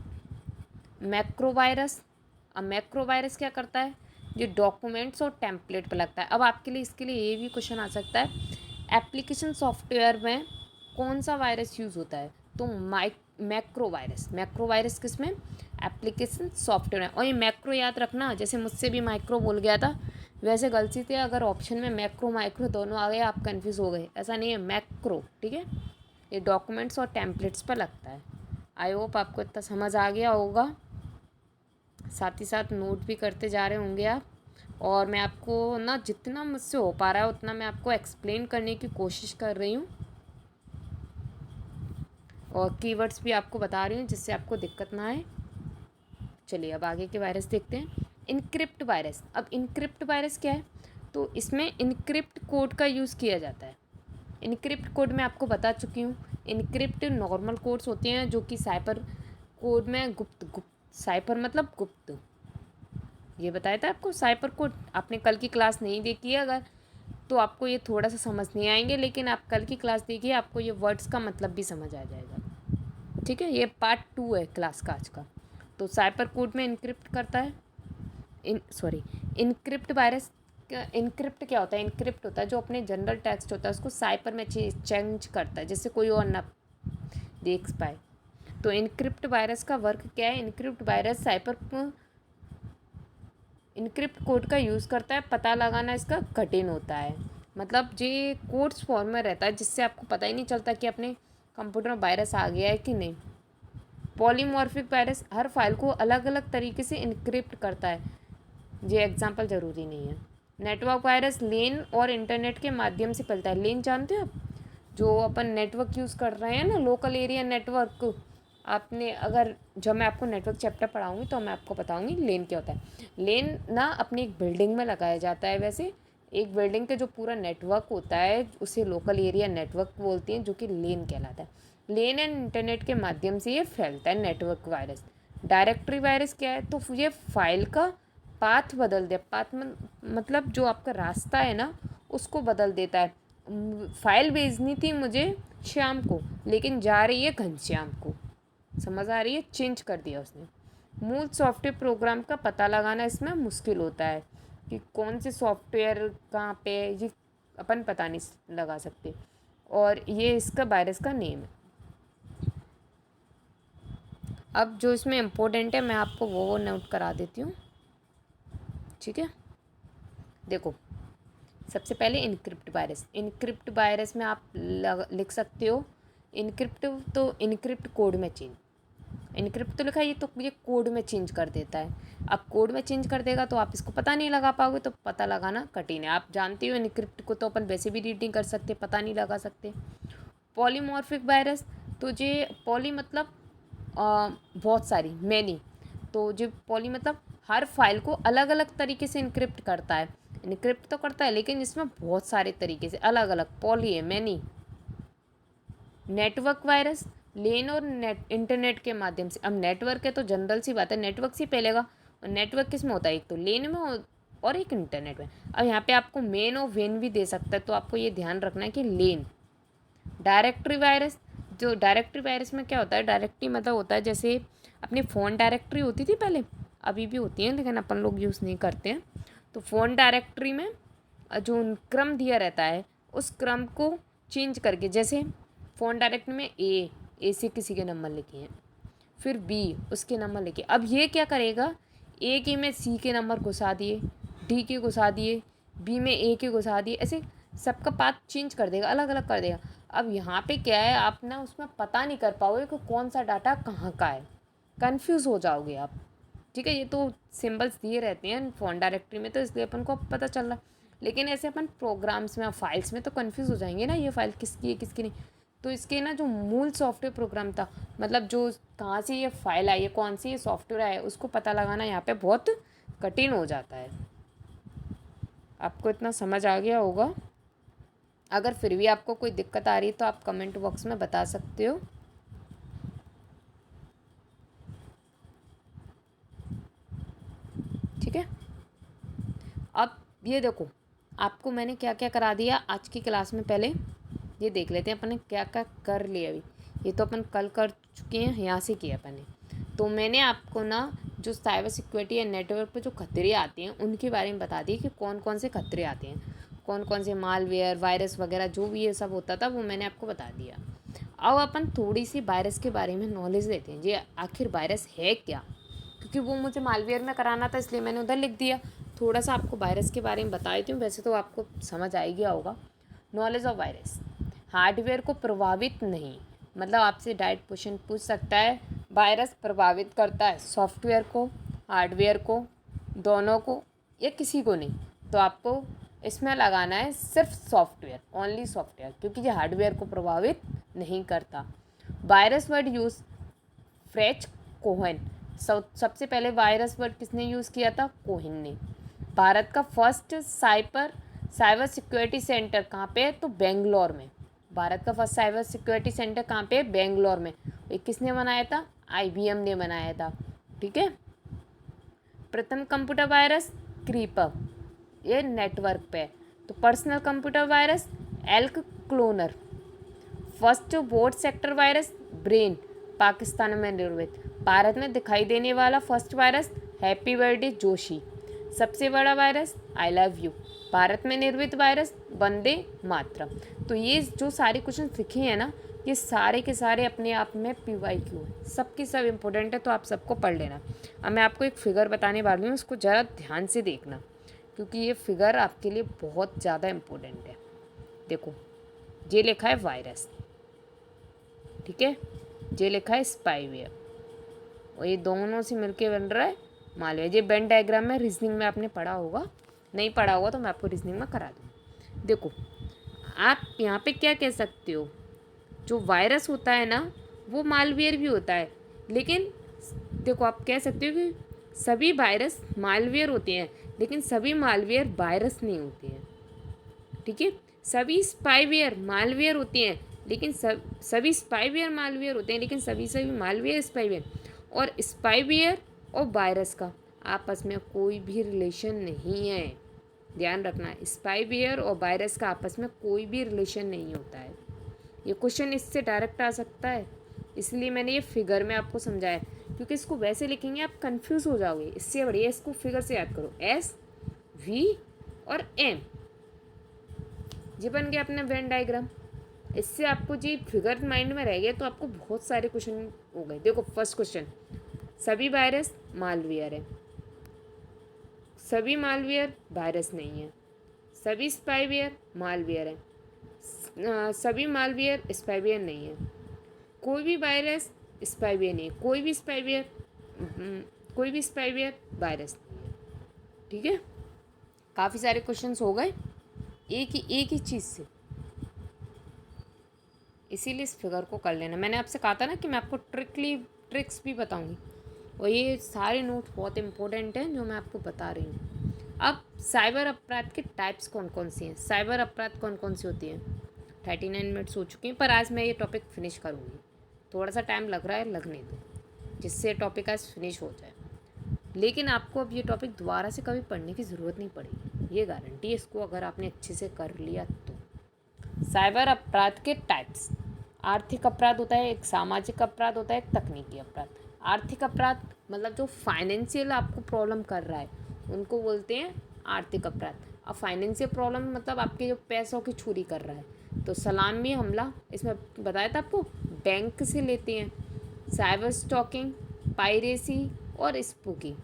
मैक्रो वायरस, अब मैक्रो वायरस क्या करता है, जो डॉक्यूमेंट्स और टेम्पलेट पर लगता है। अब आपके लिए इसके लिए ये भी क्वेश्चन आ सकता है, एप्लीकेशन सॉफ्टवेयर में कौन सा वायरस यूज़ होता है, तो मैक्रो वायरस। मैक्रो वायरस किस में, एप्लीकेशन सॉफ्टवेयर में। और ये मैक्रो याद रखना, जैसे मुझसे भी माइक्रो बोल गया था, वैसे गलती से अगर ऑप्शन में मैक्रो माइक्रो दोनों आ गए आप कंफ्यूज हो गए, ऐसा नहीं है, मैक्रो, ठीक है। ये डॉक्यूमेंट्स और टेम्पलेट्स पर लगता है। आई होप आपको इतना समझ आ गया होगा, साथ ही साथ नोट भी करते जा रहे होंगे आप। और मैं आपको ना जितना मुझसे हो पा रहा है उतना मैं आपको एक्सप्लेन करने की कोशिश कर रही हूँ, और कीवर्ड्स भी आपको बता रही हूँ जिससे आपको दिक्कत ना आए। चलिए अब आगे के वायरस देखते हैं। इनक्रिप्ट वायरस, अब इनक्रिप्ट वायरस क्या है, तो इसमें इनक्रिप्ट कोड का यूज़ किया जाता है। इनक्रिप्ट कोड मैं आपको बता चुकी हूँ। इनक्रिप्ट नॉर्मल कोड्स होते हैं जो कि साइपर कोड में गुप्त साइपर मतलब गुप्त, ये बताया था आपको। साइपर कोड आपने कल की क्लास नहीं देखी है अगर, तो आपको ये थोड़ा सा समझ नहीं आएंगे, लेकिन आप कल की क्लास देखिए, आपको ये वर्ड्स का मतलब भी समझ आ जाएगा, ठीक है। ये पार्ट 2 है क्लास का आज का। तो साइपर कोड में इनक्रिप्ट करता है, इनक्रिप्ट वायरस। इनक्रिप्ट क्या होता है, इनक्रिप्ट होता है जो अपने जनरल टेक्स्ट होता है उसको साइपर में चेंज करता है, जिससे कोई और ना देख पाए। तो इनक्रिप्ट वायरस का वर्क क्या है, इनक्रिप्ट वायरस साइपर इनक्रिप्ट कोड का यूज़ करता है, पता लगाना इसका कठिन होता है, मतलब ये कोड्स फॉर्म में रहता है जिससे आपको पता ही नहीं चलता कि अपने कंप्यूटर में वायरस आ गया है कि नहीं। पॉलीमॉर्फिक वायरस हर फाइल को अलग अलग तरीके से इनक्रिप्ट करता है, ये एग्जाम्पल ज़रूरी नहीं है। नेटवर्क वायरस लेन और इंटरनेट के माध्यम से फैलता है। लेन जानते हो आप, जो अपन नेटवर्क यूज़ कर रहे हैं ना, लोकल एरिया नेटवर्क। आपने अगर, जब मैं आपको नेटवर्क चैप्टर पढ़ाऊँगी तो मैं आपको बताऊँगी लेन क्या होता है। लेन ना अपनी एक बिल्डिंग में लगाया जाता है, वैसे एक बिल्डिंग के जो पूरा नेटवर्क होता है उसे लोकल एरिया नेटवर्क बोलते हैं, जो कि लेन कहलाता है। लेन एंड इंटरनेट के माध्यम से ये फैलता है नेटवर्क वायरस। डायरेक्टरी वायरस क्या है, तो ये फाइल का पाथ बदल दे, पाथ मतलब जो आपका रास्ता है ना उसको बदल देता है। फाइल भेजनी थी मुझे शाम को, लेकिन जा रही है घनश्याम को, समझ आ रही है, चेंज कर दिया उसने। मूल सॉफ्टवेयर प्रोग्राम का पता लगाना इसमें मुश्किल होता है कि कौन से सॉफ्टवेयर कहाँ पे, ये अपन पता नहीं लगा सकते, और ये इसका वायरस का नेम है। अब जो इसमें इम्पोर्टेंट है मैं आपको वो नोट करा देती हूँ, ठीक है। देखो सबसे पहले इनक्रिप्ट वायरस। इनक्रिप्ट वायरस में आप लिख सकते हो इनक्रिप्ट, तो इनक्रिप्ट कोड में चेंज, इनक्रिप्ट तो लिखा है, ये तो ये कोड में चेंज कर देता है। अब कोड में चेंज कर देगा तो आप इसको पता नहीं लगा पाओगे, तो पता लगाना कठिन है। आप जानते हो इनक्रिप्ट को तो अपन वैसे भी रीड नहीं कर सकते, पता नहीं लगा सकते। पॉलीमॉर्फिक वायरस, तो ये पॉली मतलब बहुत सारी, मैनी, तो जो पॉली मतलब हर फाइल को अलग अलग तरीके से इनक्रिप्ट करता है। इनक्रिप्ट तो करता है लेकिन इसमें बहुत सारे तरीके से, अलग अलग, पॉली है, मैनी। नेटवर्क वायरस, लेन और इंटरनेट के माध्यम से। अब नेटवर्क है तो जनरल सी बात है, नेटवर्क से पहलेगा, और नेटवर्क किस में होता है, एक तो लेन में और एक इंटरनेट में। अब यहाँ पे आपको मेन और वेन भी दे सकता है, तो आपको ये ध्यान रखना है कि लेन। डायरेक्टरी वायरस, जो डायरेक्टरी वायरस में क्या होता है, डायरेक्टरी मतलब होता है जैसे अपनी फ़ोन डायरेक्टरी होती थी पहले, अभी भी होती है लेकिन अपन लोग यूज़ नहीं करते हैं। तो फ़ोन डायरेक्टरी में जो क्रम दिया रहता है उस क्रम को चेंज करके, जैसे फ़ोन डायरेक्टरी में ए से किसी के नंबर लिखे हैं, फिर बी उसके नंबर लिखे। अब ये क्या करेगा, ए में सी के नंबर घुसा दिए, डी के घुसा दिए, बी में ए के घुसा दिए, ऐसे सबका पाथ चेंज कर देगा, अलग अलग कर देगा। अब यहाँ पे क्या है, आप ना उसमें पता नहीं कर पाओगे कि कौन सा डाटा कहाँ का है, कंफ्यूज हो जाओगे आप। ठीक है, ये तो सिंबल्स दिए रहते हैं फ़ॉन्ट डायरेक्टरी में, तो इसलिए अपन को पता चल रहा है। लेकिन ऐसे अपन प्रोग्राम्स में, फाइल्स में तो कंफ्यूज हो जाएंगे ना, ये फाइल किसकी है किसकी नहीं। तो इसके ना जो मूल सॉफ्टवेयर प्रोग्राम था, मतलब जो कहाँ से ये फाइल आई है, कौन सी ये सॉफ्टवेयर है, उसको पता लगाना यहाँ पे बहुत कठिन हो जाता है। आपको इतना समझ आ गया होगा। अगर फिर भी आपको कोई दिक्कत आ रही है तो आप कमेंट बॉक्स में बता सकते हो। ठीक है, अब ये देखो, आपको मैंने क्या क्या करा दिया आज की क्लास में। पहले ये देख लेते हैं अपन ने क्या क्या कर लिया। अभी ये तो अपन कल कर चुके हैं, यहाँ से किया अपन ने। तो मैंने आपको ना जो साइबर सिक्योरिटी या नेटवर्क पे जो खतरे आते हैं उनके बारे में बता दिए कि कौन कौन से खतरे आते हैं, कौन कौन से मालवेयर, वायरस वगैरह जो भी ये सब होता था वो मैंने आपको बता दिया। अब अपन थोड़ी सी वायरस के बारे में नॉलेज लेते हैं, ये आखिर वायरस है क्या, क्योंकि वो मुझे मालवेयर में कराना था इसलिए मैंने उधर लिख दिया। थोड़ा सा आपको वायरस के बारे में बता देती हूँ, वैसे तो आपको समझ आ ही गया होगा। नॉलेज ऑफ वायरस, हार्डवेयर को प्रभावित नहीं, मतलब आपसे डायरेक्ट क्वेश्चन पूछ सकता है। वायरस प्रभावित करता है सॉफ्टवेयर को, हार्डवेयर को, दोनों को, या किसी को नहीं। तो आपको इसमें लगाना है सिर्फ सॉफ्टवेयर, ओनली सॉफ्टवेयर, क्योंकि ये हार्डवेयर को प्रभावित नहीं करता। वायरस वर्ड यूज़ फ्रेच कोहेन, सबसे पहले वायरस वर्ड किसने यूज़ किया था, कोहेन ने। भारत का फर्स्ट साइबर सिक्योरिटी सेंटर कहाँ पे है, तो बेंगलोर में। भारत का फर्स्ट साइबर सिक्योरिटी सेंटर कहाँ पे है, बेंगलोर में। ये किसने बनाया था, IBM ने बनाया था। ठीक है, प्रथम कंप्यूटर वायरस क्रीपर, ये नेटवर्क पे है। तो personal computer virus elk cloner. First board sector virus brain, Pakistan में निर्मित। भारत में दिखाई देने वाला first virus happy birthday Joshi. सबसे बड़ा virus I love you, Bharat में निर्मित वायरस वंदे मातरम। तो ये जो सारे क्वेश्चन लिखे हैं ना, ये सारे के सारे अपने आप में PYQ हैं, सबकी सब इम्पोर्टेंट है, तो आप सबको पढ़ लेना। अब मैं आपको एक फिगर बताने वाली हूँ, उसको ज़रा ध्यान से देखना, क्योंकि ये फिगर आपके लिए बहुत ज़्यादा इम्पोर्टेंट है। देखो, ये लिखा है वायरस, ठीक है, ये लिखा है स्पाईवेयर, और ये दोनों से मिलके बन रहा है मालवेयर। ये वेन डायग्राम में रीजनिंग में आपने पढ़ा होगा, नहीं पढ़ा होगा तो मैं आपको रीजनिंग में करा दूँ। देखो, आप यहाँ पे क्या कह सकते हो, जो वायरस होता है ना वो मालवेयर भी होता है, लेकिन देखो आप कह सकते हो कि सभी वायरस मालवेयर होते हैं, लेकिन सभी मालवेयर वायरस नहीं होते हैं। ठीक है, सभी स्पाईवेयर मालवेयर होते हैं, लेकिन सभी स्पाईवेयर मालवेयर होते हैं, लेकिन सभी मालवेयर स्पाईवेयर, और स्पाईवेयर और वायरस का आपस में कोई भी रिलेशन नहीं है। ध्यान रखना, स्पाईवेयर और वायरस का आपस में कोई भी रिलेशन नहीं होता है। ये क्वेश्चन इससे डायरेक्ट आ सकता है, इसलिए मैंने ये फिगर में आपको समझाया, क्योंकि इसको वैसे लिखेंगे आप कंफ्यूज हो जाओगे। इससे बढ़िया इसको फिगर से याद करो, SV और M, ये बन गया अपना वेन डायग्राम। इससे आपको जी फिगर माइंड में रह गया तो आपको बहुत सारे क्वेश्चन हो गए। देखो, फर्स्ट क्वेश्चन, सभी वायरस मालवेयर है, सभी मालवेयर वायरस नहीं है, सभी स्पाईवेयर मालवेयर है, सभी मालवेयर स्पाईवेयर नहीं है, कोई भी वायरस स्पाईवेयर नहीं है, कोई भी स्पाईवेयर वायरस नहीं है। ठीक है, काफ़ी सारे क्वेश्चंस हो गए एक ही चीज़ से, इसीलिए इस फिगर को कर लेना। मैंने आपसे कहा था ना कि मैं आपको ट्रिक्स भी बताऊंगी, और ये सारे नोट बहुत इंपॉर्टेंट हैं जो मैं आपको बता रही हूँ। अब साइबर अपराध के टाइप्स कौन कौन सी हैं, साइबर अपराध कौन कौन सी होती हैं। 39 मिनट्स हो चुके हैं, पर आज मैं ये टॉपिक फिनिश करूँगी। थोड़ा सा टाइम लग रहा है, लगने दो, जिससे टॉपिक आज फिनिश हो जाए। लेकिन आपको अब ये टॉपिक दोबारा से कभी पढ़ने की ज़रूरत नहीं पड़ेगी, ये गारंटी है इसको, अगर आपने अच्छे से कर लिया तो। साइबर अपराध के टाइप्स, आर्थिक अपराध होता है, एक सामाजिक अपराध होता है, एक तकनीकी अपराध। आर्थिक अपराध मतलब जो फाइनेंशियल आपको प्रॉब्लम कर रहा है उनको बोलते हैं आर्थिक अपराध। अब फाइनेंशियल प्रॉब्लम मतलब आपके जो पैसों की चोरी कर रहा है, तो सलामी हमला, इसमें बताया था आपको, बैंक से लेते हैं। साइबर स्टॉकिंग, पायरेसी और स्पूकी।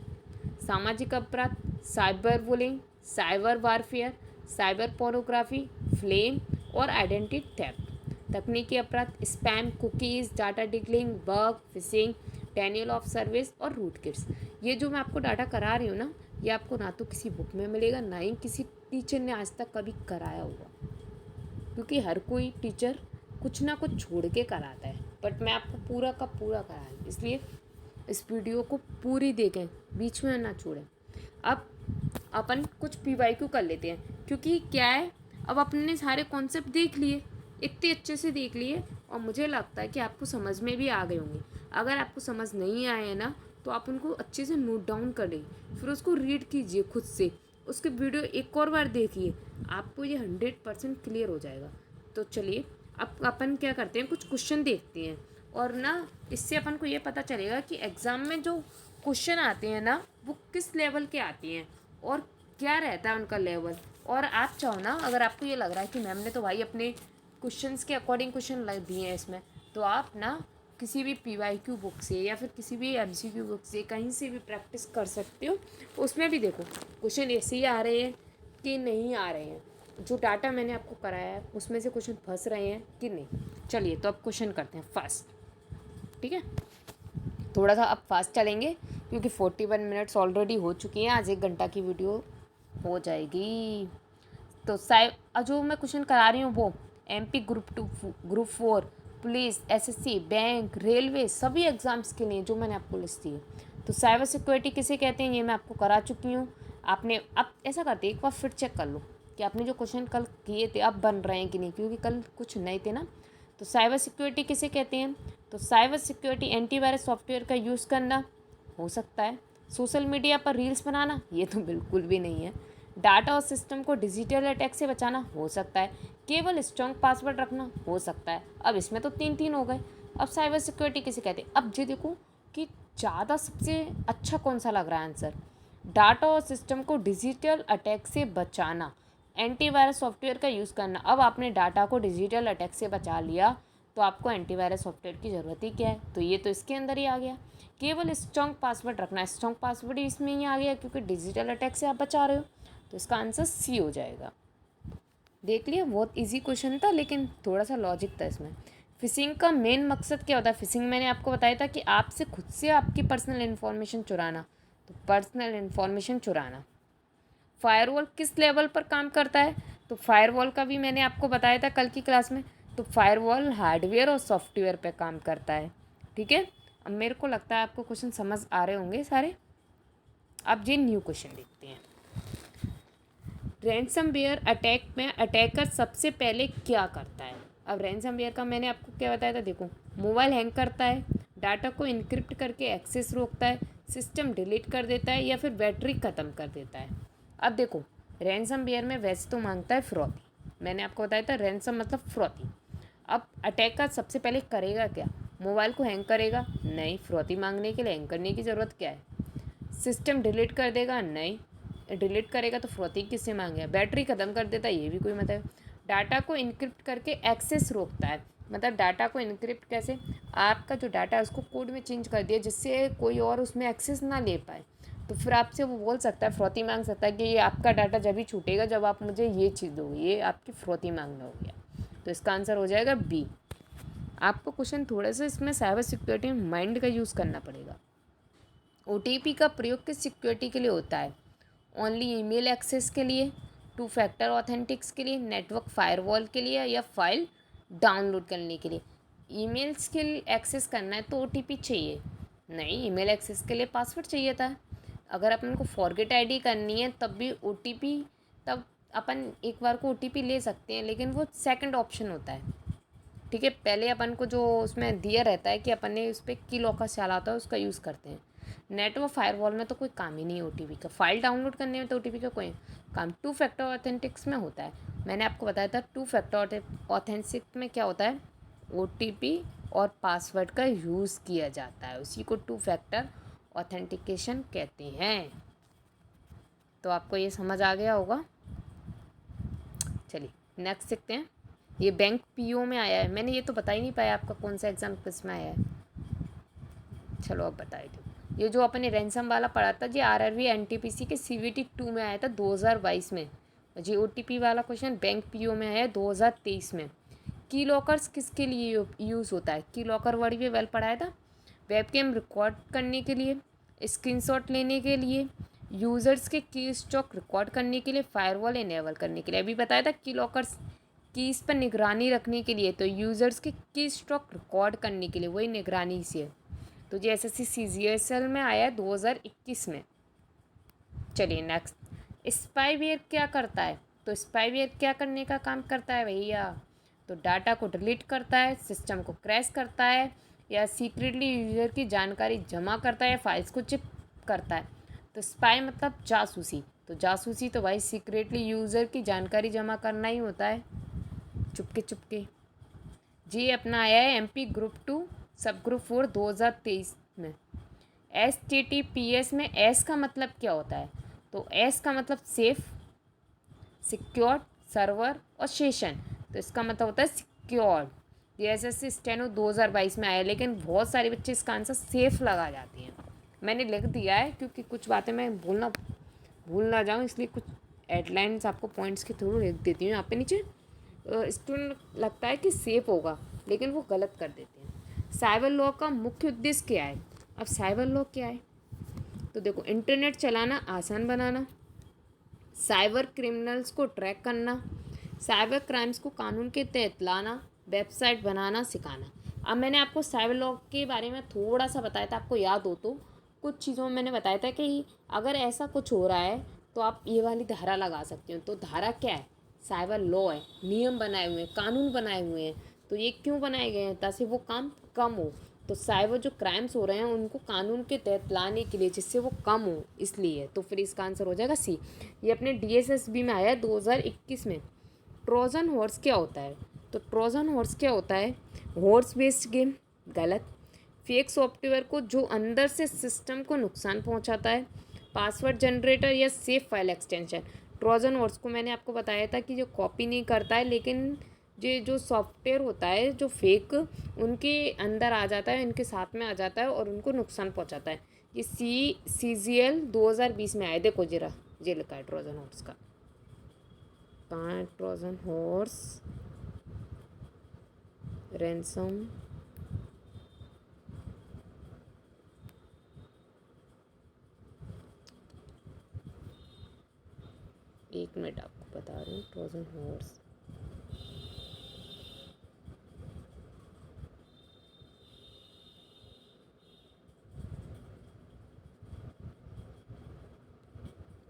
सामाजिक अपराध, cyber bullying, cyber warfare, cyber pornography, flame और आइडेंटिटी थेफ्ट। तकनीकी अपराध, spam, cookies, data diddling, bug, phishing, denial of service और रूट किट्स। ये जो मैं आपको डाटा करा रही हूँ ना, ये आपको ना तो किसी बुक में मिलेगा, ना ही किसी टीचर ने आज तक कभी कराया होगा, क्योंकि हर कोई टीचर कुछ ना कुछ छोड़ के कराता है, बट मैं आपको पूरा का पूरा कराया, इसलिए इस वीडियो को पूरी देखें, बीच में ना छोड़ें। अब अपन कुछ PYQ कर लेते हैं, क्योंकि क्या है, अब अपने ने सारे कॉन्सेप्ट देख लिए, इतने अच्छे से देख लिए, और मुझे लगता है कि आपको समझ में भी आ गए होंगे। अगर आपको समझ नहीं आए हैं ना, तो आप उनको अच्छे से नोट डाउन कर लें, फिर उसको रीड कीजिए खुद से, उसके वीडियो एक और बार देखिए, आपको ये 100% क्लियर हो जाएगा। तो चलिए अब अपन क्या करते हैं, कुछ क्वेश्चन देखते हैं, और ना इससे अपन को ये पता चलेगा कि एग्ज़ाम में जो क्वेश्चन आते हैं ना, वो किस लेवल के आते हैं और क्या रहता है उनका लेवल। और आप चाहो ना, अगर आपको ये लग रहा है कि मैम ने तो भाई अपने क्वेश्चंस के अकॉर्डिंग क्वेश्चन लग दिए हैं इसमें, तो आप ना किसी भी PYQ बुक से या फिर किसी भी MCQ बुक से कहीं से भी प्रैक्टिस कर सकते हो। उसमें भी देखो क्वेश्चन ऐसे ही आ रहे हैं कि नहीं आ रहे हैं, जो डाटा मैंने आपको कराया है उसमें से क्वेश्चन फंस रहे हैं कि नहीं। चलिए तो अब क्वेश्चन करते हैं फास्ट, ठीक है। थोड़ा सा अब फास्ट चलेंगे, क्योंकि 41 मिनट्स ऑलरेडी हो चुकी हैं, आज 1 घंटा की वीडियो हो जाएगी। तो जो मैं क्वेश्चन करा रही हूँ वो MP group 2, group 4, police, SSC, bank, railway, सभी एग्ज़ाम्स के लिए जो मैंने आपको लिस्ट दी है। तो साइबर सिक्योरिटी किसे कहते हैं, ये मैं आपको करा चुकी हूँ। आपने अब ऐसा करते एक बार फिर चेक कर लो कि आपने जो क्वेश्चन कल किए थे अब बन रहे हैं कि नहीं, क्योंकि कल कुछ नए थे ना। तो साइबर सिक्योरिटी किसे कहते हैं, तो साइबर सिक्योरिटी एंटीवायरस सॉफ्टवेयर का यूज़ करना हो सकता है। सोशल मीडिया पर रील्स बनाना, ये तो बिल्कुल भी नहीं है। डाटा और सिस्टम को डिजिटल अटैक से बचाना हो सकता है। केवल स्ट्रॉन्ग पासवर्ड रखना हो सकता है। अब इसमें तो 3 हो गए। अब साइबर सिक्योरिटी किसे कहते हैं, अब ये देखो कि ज़्यादा सबसे अच्छा कौन सा लग रहा है आंसर। डाटा और सिस्टम को डिजिटल अटैक से बचाना, एंटीवायरस सॉफ्टवेयर का यूज़ करना। अब आपने डाटा को डिजिटल अटैक से बचा लिया, तो आपको एंटीवायरस सॉफ्टवेयर की ज़रूरत ही क्या है, तो ये तो इसके अंदर ही आ गया। केवल स्ट्रॉन्ग पासवर्ड रखना, स्ट्रॉन्ग पासवर्ड ही इसमें ही आ गया, क्योंकि डिजिटल अटैक से आप बचा रहे हो, तो इसका आंसर C हो जाएगा। देख लिया, बहुत इजी क्वेश्चन था, लेकिन थोड़ा सा लॉजिक था इसमें। फिशिंग का मेन मकसद क्या होता है, फिशिंग मैंने आपको बताया था कि आपसे खुद से आपकी पर्सनल इन्फॉर्मेशन चुराना, तो पर्सनल इन्फॉर्मेशन चुराना। फायरवॉल किस लेवल पर काम करता है, तो फायरवॉल का भी मैंने आपको बताया था कल की क्लास में। तो फायरवॉल हार्डवेयर और सॉफ्टवेयर पे काम करता है, ठीक है। अब मेरे को लगता है आपको क्वेश्चन समझ आ रहे होंगे सारे। अब ये न्यू क्वेश्चन देखते हैं। रैंसमवेयर अटैक में अटैकर सबसे पहले क्या करता है। अब रैंसमवेयर का मैंने आपको क्या बताया था, देखो मोबाइल हैंग करता है, डाटा को इनक्रिप्ट करके एक्सेस रोकता है, सिस्टम डिलीट कर देता है, या फिर बैटरी ख़त्म कर देता है। अब देखो रैंसमवेयर में वैसे तो मांगता है फिरौती, मैंने आपको बताया था रैंसम मतलब फिरौती। अब अटैकर सबसे पहले करेगा क्या, मोबाइल को हैंग करेगा, नहीं, फिरौती मांगने के लिए हैंग करने की ज़रूरत क्या है। सिस्टम डिलीट कर देगा, नहीं, डिलीट करेगा तो फिरौती किससे मांगे। बैटरी ख़त्म कर देता है, ये भी कोई मतलब। डाटा को इनक्रिप्ट करके एक्सेस रोकता है, मतलब डाटा को इनक्रिप्ट कैसे, आपका जो डाटा है उसको कोड में चेंज कर दिया जिससे कोई और उसमें एक्सेस ना ले पाए, तो फिर आपसे वो बोल सकता है, फिरौती मांग सकता है कि ये आपका डाटा जब ही छूटेगा जब आप मुझे ये चीज़ दो, ये आपकी फिरौती मांगना हो गया। तो इसका आंसर हो जाएगा B। आपको क्वेश्चन थोड़ा सा इसमें साइबर सिक्योरिटी में माइंड का यूज़ करना पड़ेगा। OTP का प्रयोग किस सिक्योरिटी के लिए होता है, ओनली ईमेल एक्सेस के लिए, 2 फैक्टर ऑथेंटिक्स के लिए, नेटवर्क फायरवॉल के लिए, या फाइल डाउनलोड करने के लिए। ईमेल्स के लिए एक्सेस करना है तो OTP चाहिए, नहीं, ईमेल एक्सेस के लिए पासवर्ड चाहिए था। अगर अपन को फॉरगेट ID करनी है तब भी OTP, तब अपन एक बार को OTP ले सकते हैं, लेकिन वो सेकंड ऑप्शन होता है, ठीक है। पहले अपन को जो उसमें दिया रहता है कि अपन ने उस पर की लॉक का ख्याल आता है उसका यूज़ करते हैं। नेटवर्क फायरवॉल में तो कोई काम ही नहीं है OTP का, फाइल डाउनलोड करने में तो OTP का कोई काम। 2 फैक्टर ऑथेंटिक्स में होता है, मैंने आपको बताया था 2 फैक्टर ऑथेंटिक्स में क्या होता है, OTP और पासवर्ड का यूज़ किया जाता है, उसी को 2 फैक्टर ऑथेंटिकेशन कहते हैं। तो आपको ये समझ आ गया होगा। चलिए नेक्स्ट देखते हैं। ये बैंक PO में आया है, मैंने ये तो बता ही नहीं पाया आपका कौन सा एग्ज़ाम किस में आया है। चलो अब बताए दो। ये जो अपने रैंसम वाला पढ़ा था जी, RRB NTPC के CVT 2 में आया था 2022 में, OTP वाला क्वेश्चन बैंक PO में आया 2023 में। की लॉकर्स किसके लिए यूज़ होता है? की लॉकर वर्ड भी वेल पढ़ाया था। वेबकैम रिकॉर्ड करने के लिए, स्क्रीनशॉट लेने के लिए, यूज़र्स के की स्टॉक रिकॉर्ड करने के लिए, फायरवॉल इनेबल करने के लिए। अभी बताया था की लॉकर्स कीज़ पर निगरानी रखने के लिए, तो यूज़र्स के की स्टॉक रिकॉर्ड करने के लिए, वही निगरानी से है। तो जी SSC CGL में आया है 2021 में। चलिए नेक्स्ट, स्पाईवेयर क्या करता है? तो स्पाईवेयर क्या करने का काम करता है भैया? तो डाटा को डिलीट करता है, सिस्टम को क्रैश करता है, या सीक्रेटली यूजर की जानकारी जमा करता है, फाइल्स को चिप करता है। तो स्पाई मतलब जासूसी, तो जासूसी तो भाई सीक्रेटली यूज़र की जानकारी जमा करना ही होता है, चुपके चुपके। जी अपना आया है MP ग्रुप 2 सब ग्रुप 4 2023 में। HTTPS में एस का मतलब क्या होता है? तो एस का मतलब सेफ, सिक्योर्ड, सर्वर और सेशन। तो इसका मतलब होता है सिक्योर्ड। DSSC स्टेनो 2022 में आया, लेकिन बहुत सारे बच्चे इसका आंसर सेफ लगा जाते हैं। मैंने लिख दिया है क्योंकि कुछ बातें मैं भूल ना जाऊँ, इसलिए कुछ हेडलाइंस आपको पॉइंट्स के थ्रू लिख देती हूँ यहाँ पे नीचे। स्टूडेंट लगता है कि सेफ होगा, लेकिन वो गलत कर देते हैं। साइबर लॉ का मुख्य उद्देश्य क्या है? अब साइबर लॉ क्या है? तो देखो, इंटरनेट चलाना आसान बनाना, साइबर क्रिमिनल्स को ट्रैक करना, साइबर क्राइम्स को कानून के तहत लाना, वेबसाइट बनाना सिखाना। अब मैंने आपको साइबर लॉ के बारे में थोड़ा सा बताया था, आपको याद हो तो कुछ चीज़ों में मैंने बताया था कि अगर ऐसा कुछ हो रहा है तो आप ये वाली धारा लगा सकते हो। तो धारा क्या है? साइबर लॉ है, नियम बनाए हुए हैं, कानून बनाए हुए हैं। तो ये क्यों बनाए गए हैं? ताकि वो काम कम हो। तो साइबर जो क्राइम्स हो रहे हैं उनको कानून के तहत लाने के लिए, जिससे वो कम हो, इसलिए। तो फिर इसका आंसर हो जाएगा सी। ये अपने DSSB में आया है 2021 में। ट्रोजन हॉर्स क्या होता है? तो ट्रोजन हॉर्स क्या होता है? हॉर्स बेस्ड गेम, गलत। फेक सॉफ्टवेयर को जो अंदर से सिस्टम को नुकसान पहुंचाता है, पासवर्ड जनरेटर या safe file extension. Trojan horse को मैंने आपको बताया था कि जो कॉपी नहीं करता है, लेकिन ये जो सॉफ्टवेयर होता है जो फेक, उनके अंदर आ जाता है, इनके साथ में आ जाता है और उनको नुकसान पहुंचाता है। ये CGL 2020 में आए, देखो जरा ये लिखा है ट्रोजन हॉर्स का। कहाँ है ट्रोजन हॉर्स? रैंसम, एक मिनट आपको बता रही हूँ। ट्रोजन हॉर्स,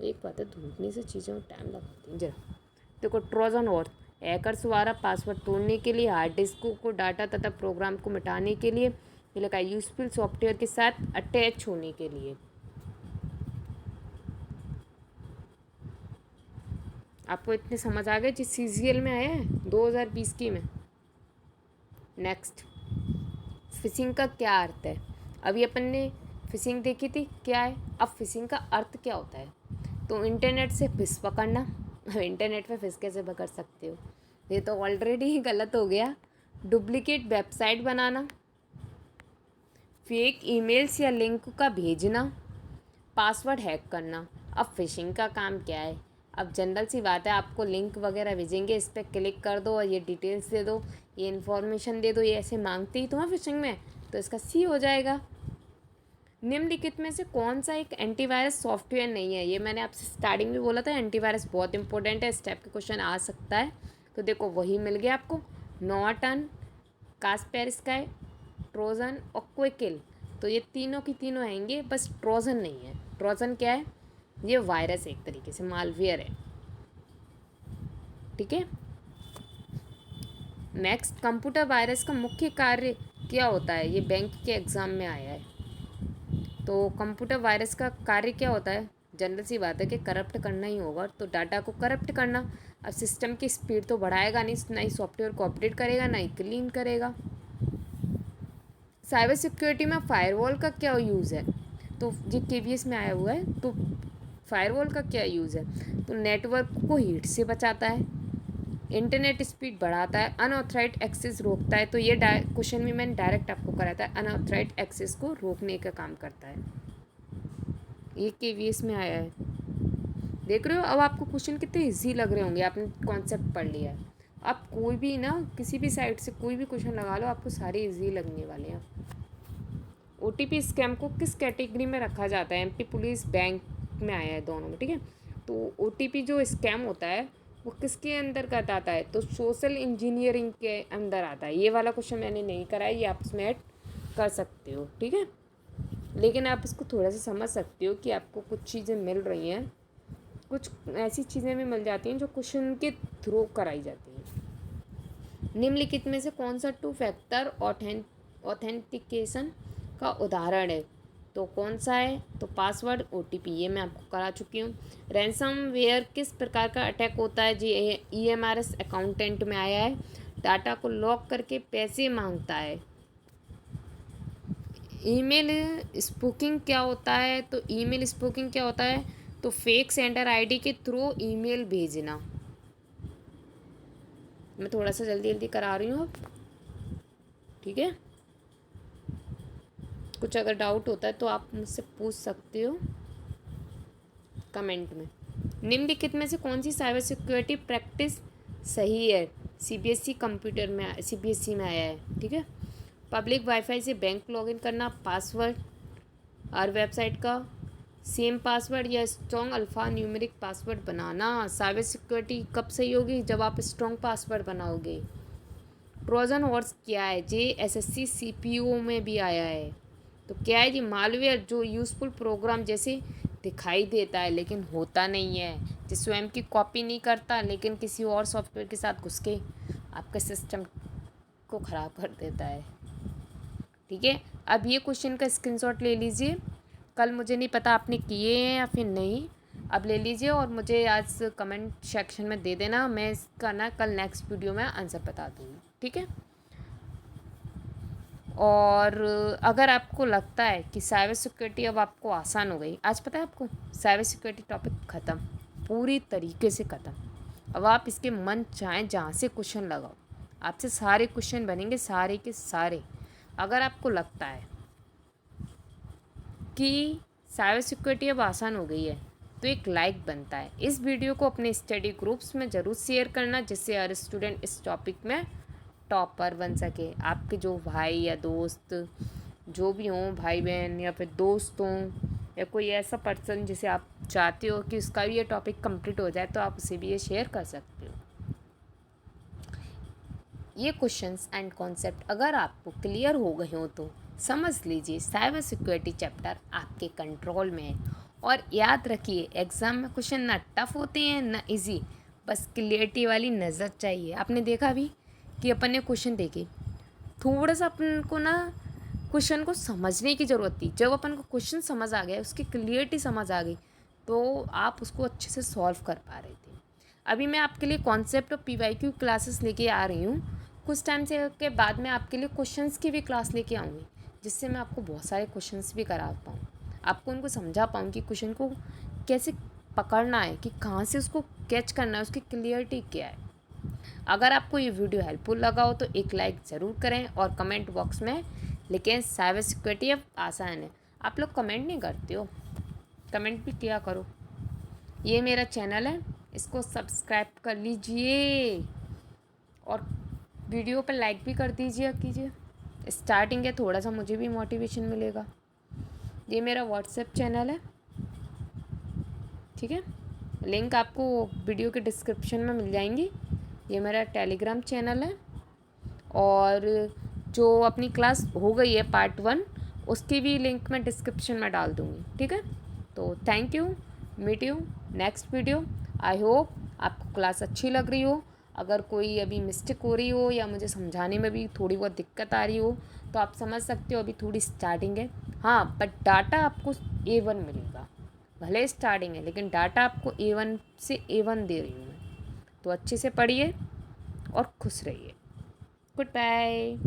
एक बात है, ढूंढने से चीज़ों में टाइम लगाती हैं जरा। देखो, ट्रोजन हॉर्स हैकर्स द्वारा पासवर्ड तोड़ने के लिए, हार्ड डिस्क को डाटा तथा प्रोग्राम को मिटाने के लिए, ये लगा यूजफुल सॉफ्टवेयर के साथ अटैच होने के लिए। आपको इतने समझ आ गए? जिस CGL में आया है 2020 की में। नेक्स्ट, फिशिंग का क्या अर्थ है? अभी अपन ने फिशिंग देखी थी, क्या है? अब फिशिंग का अर्थ क्या होता है? तो इंटरनेट से फिश पकड़ना। अब इंटरनेट पे फिश कैसे पकड़ सकते हो? ये तो ऑलरेडी ही गलत हो गया। डुप्लीकेट वेबसाइट बनाना, फेक ईमेल्स या लिंक का भेजना, पासवर्ड हैक करना। अब फिशिंग का काम क्या है? अब जनरल सी बात है, आपको लिंक वगैरह भेजेंगे, इस पर क्लिक कर दो और ये डिटेल्स दे दो, ये इन्फॉर्मेशन दे दो, ये ऐसे मांगते ही तो हैं फिशिंग में। तो इसका सी हो जाएगा। निम्नलिखित में से कौन सा एक एंटीवायरस सॉफ्टवेयर नहीं है? ये मैंने आपसे स्टार्टिंग में बोला था, एंटीवायरस बहुत इंपॉर्टेंट है, इस टाइप के क्वेश्चन आ सकता है। तो देखो, वही मिल गया आपको, नॉर्टन, कास्पेरस्काई, ट्रोजन और क्विकिल। तो ये तीनों की तीनों आएंगे, बस ट्रोजन नहीं है। ट्रोजन क्या है? ये वायरस है, एक तरीके से मालवेयर है, ठीक है। नेक्स्ट, कंप्यूटर वायरस का मुख्य कार्य क्या होता है? ये बैंक के एग्ज़ाम में आया है। तो कंप्यूटर वायरस का कार्य क्या होता है? जनरल सी बात है कि करप्ट करना ही होगा, तो डाटा को करप्ट करना। अब सिस्टम की स्पीड तो बढ़ाएगा नहीं, ना ही सॉफ्टवेयर को अपडेट करेगा, ना ही क्लीन करेगा। साइबर सिक्योरिटी में फायरवॉल का क्या यूज़ है? तो ये KVS में आया हुआ है। तो फायरवॉल का क्या यूज़ है? तो नेटवर्क को हीट से बचाता है, इंटरनेट स्पीड बढ़ाता है, अनऑथराइज्ड एक्सेस रोकता है। तो ये क्वेश्चन भी मैंने डायरेक्ट आपको कराया था, अनऑथराइज्ड एक्सेस को रोकने का काम करता है। ये KVS में आया है, देख रहे हो, अब आपको क्वेश्चन कितने इजी लग रहे होंगे, आपने कॉन्सेप्ट पढ़ लिया है। आप कोई भी ना किसी भी साइड से कोई भी क्वेश्चन लगा लो, आपको सारे इजी लगने वाले हैं। ओटीपी स्कैम को किस कैटेगरी में रखा जाता है? एमपी पुलिस, बैंक में आया है दोनों में, ठीक है। तो ओटीपी जो स्कैम होता है वो किसके अंतर्गत आता है? तो सोशल इंजीनियरिंग के अंदर आता है। ये वाला क्वेश्चन मैंने नहीं करा है, ये आप उसमें ऐड कर सकते हो, ठीक है। लेकिन आप इसको थोड़ा सा समझ सकते हो कि आपको कुछ चीज़ें मिल रही हैं, कुछ ऐसी चीज़ें भी मिल जाती हैं जो क्वेश्चन के थ्रू कराई जाती हैं। निम्नलिखित में से कौन सा टू फैक्टर ऑथेंटिकेशन का उदाहरण है? तो कौन सा है? तो पासवर्ड, ओटीपी, ये मैं आपको करा चुकी हूँ। रैंसमवेयर किस प्रकार का अटैक होता है? जी ईएमआरएस अकाउंटेंट में आया है। डाटा को लॉक करके पैसे मांगता है। ईमेल स्पूकिंग क्या होता है? तो ईमेल स्पूकिंग क्या होता है? तो फेक सेंडर आईडी के थ्रू ईमेल भेजना। मैं थोड़ा सा जल्दी जल्दी करा रही हूँ अब, ठीक है। कुछ अगर डाउट होता है तो आप मुझसे पूछ सकते हो कमेंट में। निम्नलिखित में से कौन सी साइबर सिक्योरिटी प्रैक्टिस सही है? सीबीएसई में आया है, ठीक है। पब्लिक वाईफाई से बैंक लॉगिन करना, पासवर्ड हर वेबसाइट का सेम पासवर्ड या स्ट्रॉन्ग अल्फ़ा न्यूमेरिक पासवर्ड बनाना। साइबर सिक्योरिटी कब सही होगी? जब आप स्ट्रॉन्ग पासवर्ड बनाओगे। ट्रोजन हॉर्स क्या है? एसएससी सीपीयू में भी आया है। तो क्या है जी? मालवेयर जो यूज़फुल प्रोग्राम जैसे दिखाई देता है लेकिन होता नहीं है, जो स्वयं की कॉपी नहीं करता लेकिन किसी और सॉफ्टवेयर के साथ घुस के आपके सिस्टम को ख़राब कर देता है, ठीक है। अब ये क्वेश्चन का स्क्रीनशॉट ले लीजिए। कल मुझे नहीं पता आपने किए हैं या फिर नहीं, अब ले लीजिए और मुझे आज कमेंट सेक्शन में दे देना। मैं इसका ना कल नेक्स्ट वीडियो में आंसर बता दूँगी, ठीक है। और अगर आपको लगता है कि साइबर सिक्योरिटी अब आपको आसान हो गई, आज पता है आपको साइबर सिक्योरिटी टॉपिक ख़त्म, पूरी तरीके से ख़त्म। अब आप इसके मन चाहें जहाँ से क्वेश्चन लगाओ, आपसे सारे क्वेश्चन बनेंगे, सारे के सारे। अगर आपको लगता है कि साइबर सिक्योरिटी अब आसान हो गई है तो एक लाइक बनता है। इस वीडियो को अपने स्टडी ग्रुप्स में ज़रूर शेयर करना, जिससे हर स्टूडेंट इस टॉपिक में टॉपर बन सके। आपके जो भाई या दोस्त जो भी हों, भाई बहन या फिर दोस्त हों, या कोई ऐसा पर्सन जिसे आप चाहते हो कि उसका भी ये टॉपिक कंप्लीट हो जाए, तो आप उसे भी ये शेयर कर सकते हो। ये क्वेश्चंस एंड कॉन्सेप्ट अगर आपको क्लियर हो गए हो तो समझ लीजिए साइबर सिक्योरिटी चैप्टर आपके कंट्रोल में है। और याद रखिए, एग्ज़ाम में क्वेश्चन ना टफ होते हैं ना इजी, बस क्लियरिटी वाली नज़र चाहिए। आपने देखा भी कि अपन ने क्वेश्चन देखे, थोड़ा सा अपन को ना क्वेश्चन को समझने की ज़रूरत थी। जब अपन को क्वेश्चन समझ आ गया, उसकी क्लियरिटी समझ आ गई, तो आप उसको अच्छे से सॉल्व कर पा रहे थे। अभी मैं आपके लिए कॉन्सेप्ट और पीवाईक्यू क्लासेस लेके आ रही हूँ। कुछ टाइम से के बाद मैं आपके लिए क्वेश्चंस की भी क्लास लेके आऊँगी, जिससे मैं आपको बहुत सारे क्वेश्चंस भी करा पाऊँ, आपको उनको समझा पाऊँ कि क्वेश्चन को कैसे पकड़ना है, कि कहाँ से उसको कैच करना है, उसकी क्लियरिटी क्या है। अगर आपको ये वीडियो हेल्पफुल लगा हो तो एक लाइक ज़रूर करें और कमेंट बॉक्स में लिखें साइबर सिक्योरिटी अब आसान है। आप लोग कमेंट नहीं करते हो, कमेंट भी किया करो। ये मेरा चैनल है, इसको सब्सक्राइब कर लीजिए और वीडियो पर लाइक भी कर कीजिए। स्टार्टिंग है, थोड़ा सा मुझे भी मोटिवेशन मिलेगा। ये मेरा व्हाट्सएप चैनल है, ठीक है। लिंक आपको वीडियो के डिस्क्रिप्शन में मिल जाएंगी। ये मेरा टेलीग्राम चैनल है, और जो अपनी क्लास हो गई है पार्ट 1, उसकी भी लिंक मैं डिस्क्रिप्शन में डाल दूँगी, ठीक है। तो thank you, meet you next video. I hope आपको क्लास अच्छी लग रही हो। अगर कोई अभी मिस्टेक हो रही हो या मुझे समझाने में भी थोड़ी बहुत दिक्कत आ रही हो तो आप समझ सकते हो, अभी थोड़ी स्टार्टिंग है। हाँ, बट डाटा आपको A1 मिलेगा, भले स्टार्टिंग है लेकिन डाटा आपको A1 से A1 दे रही हूँ मैं। तो अच्छे से पढ़िए और खुश रहिए। Good bye.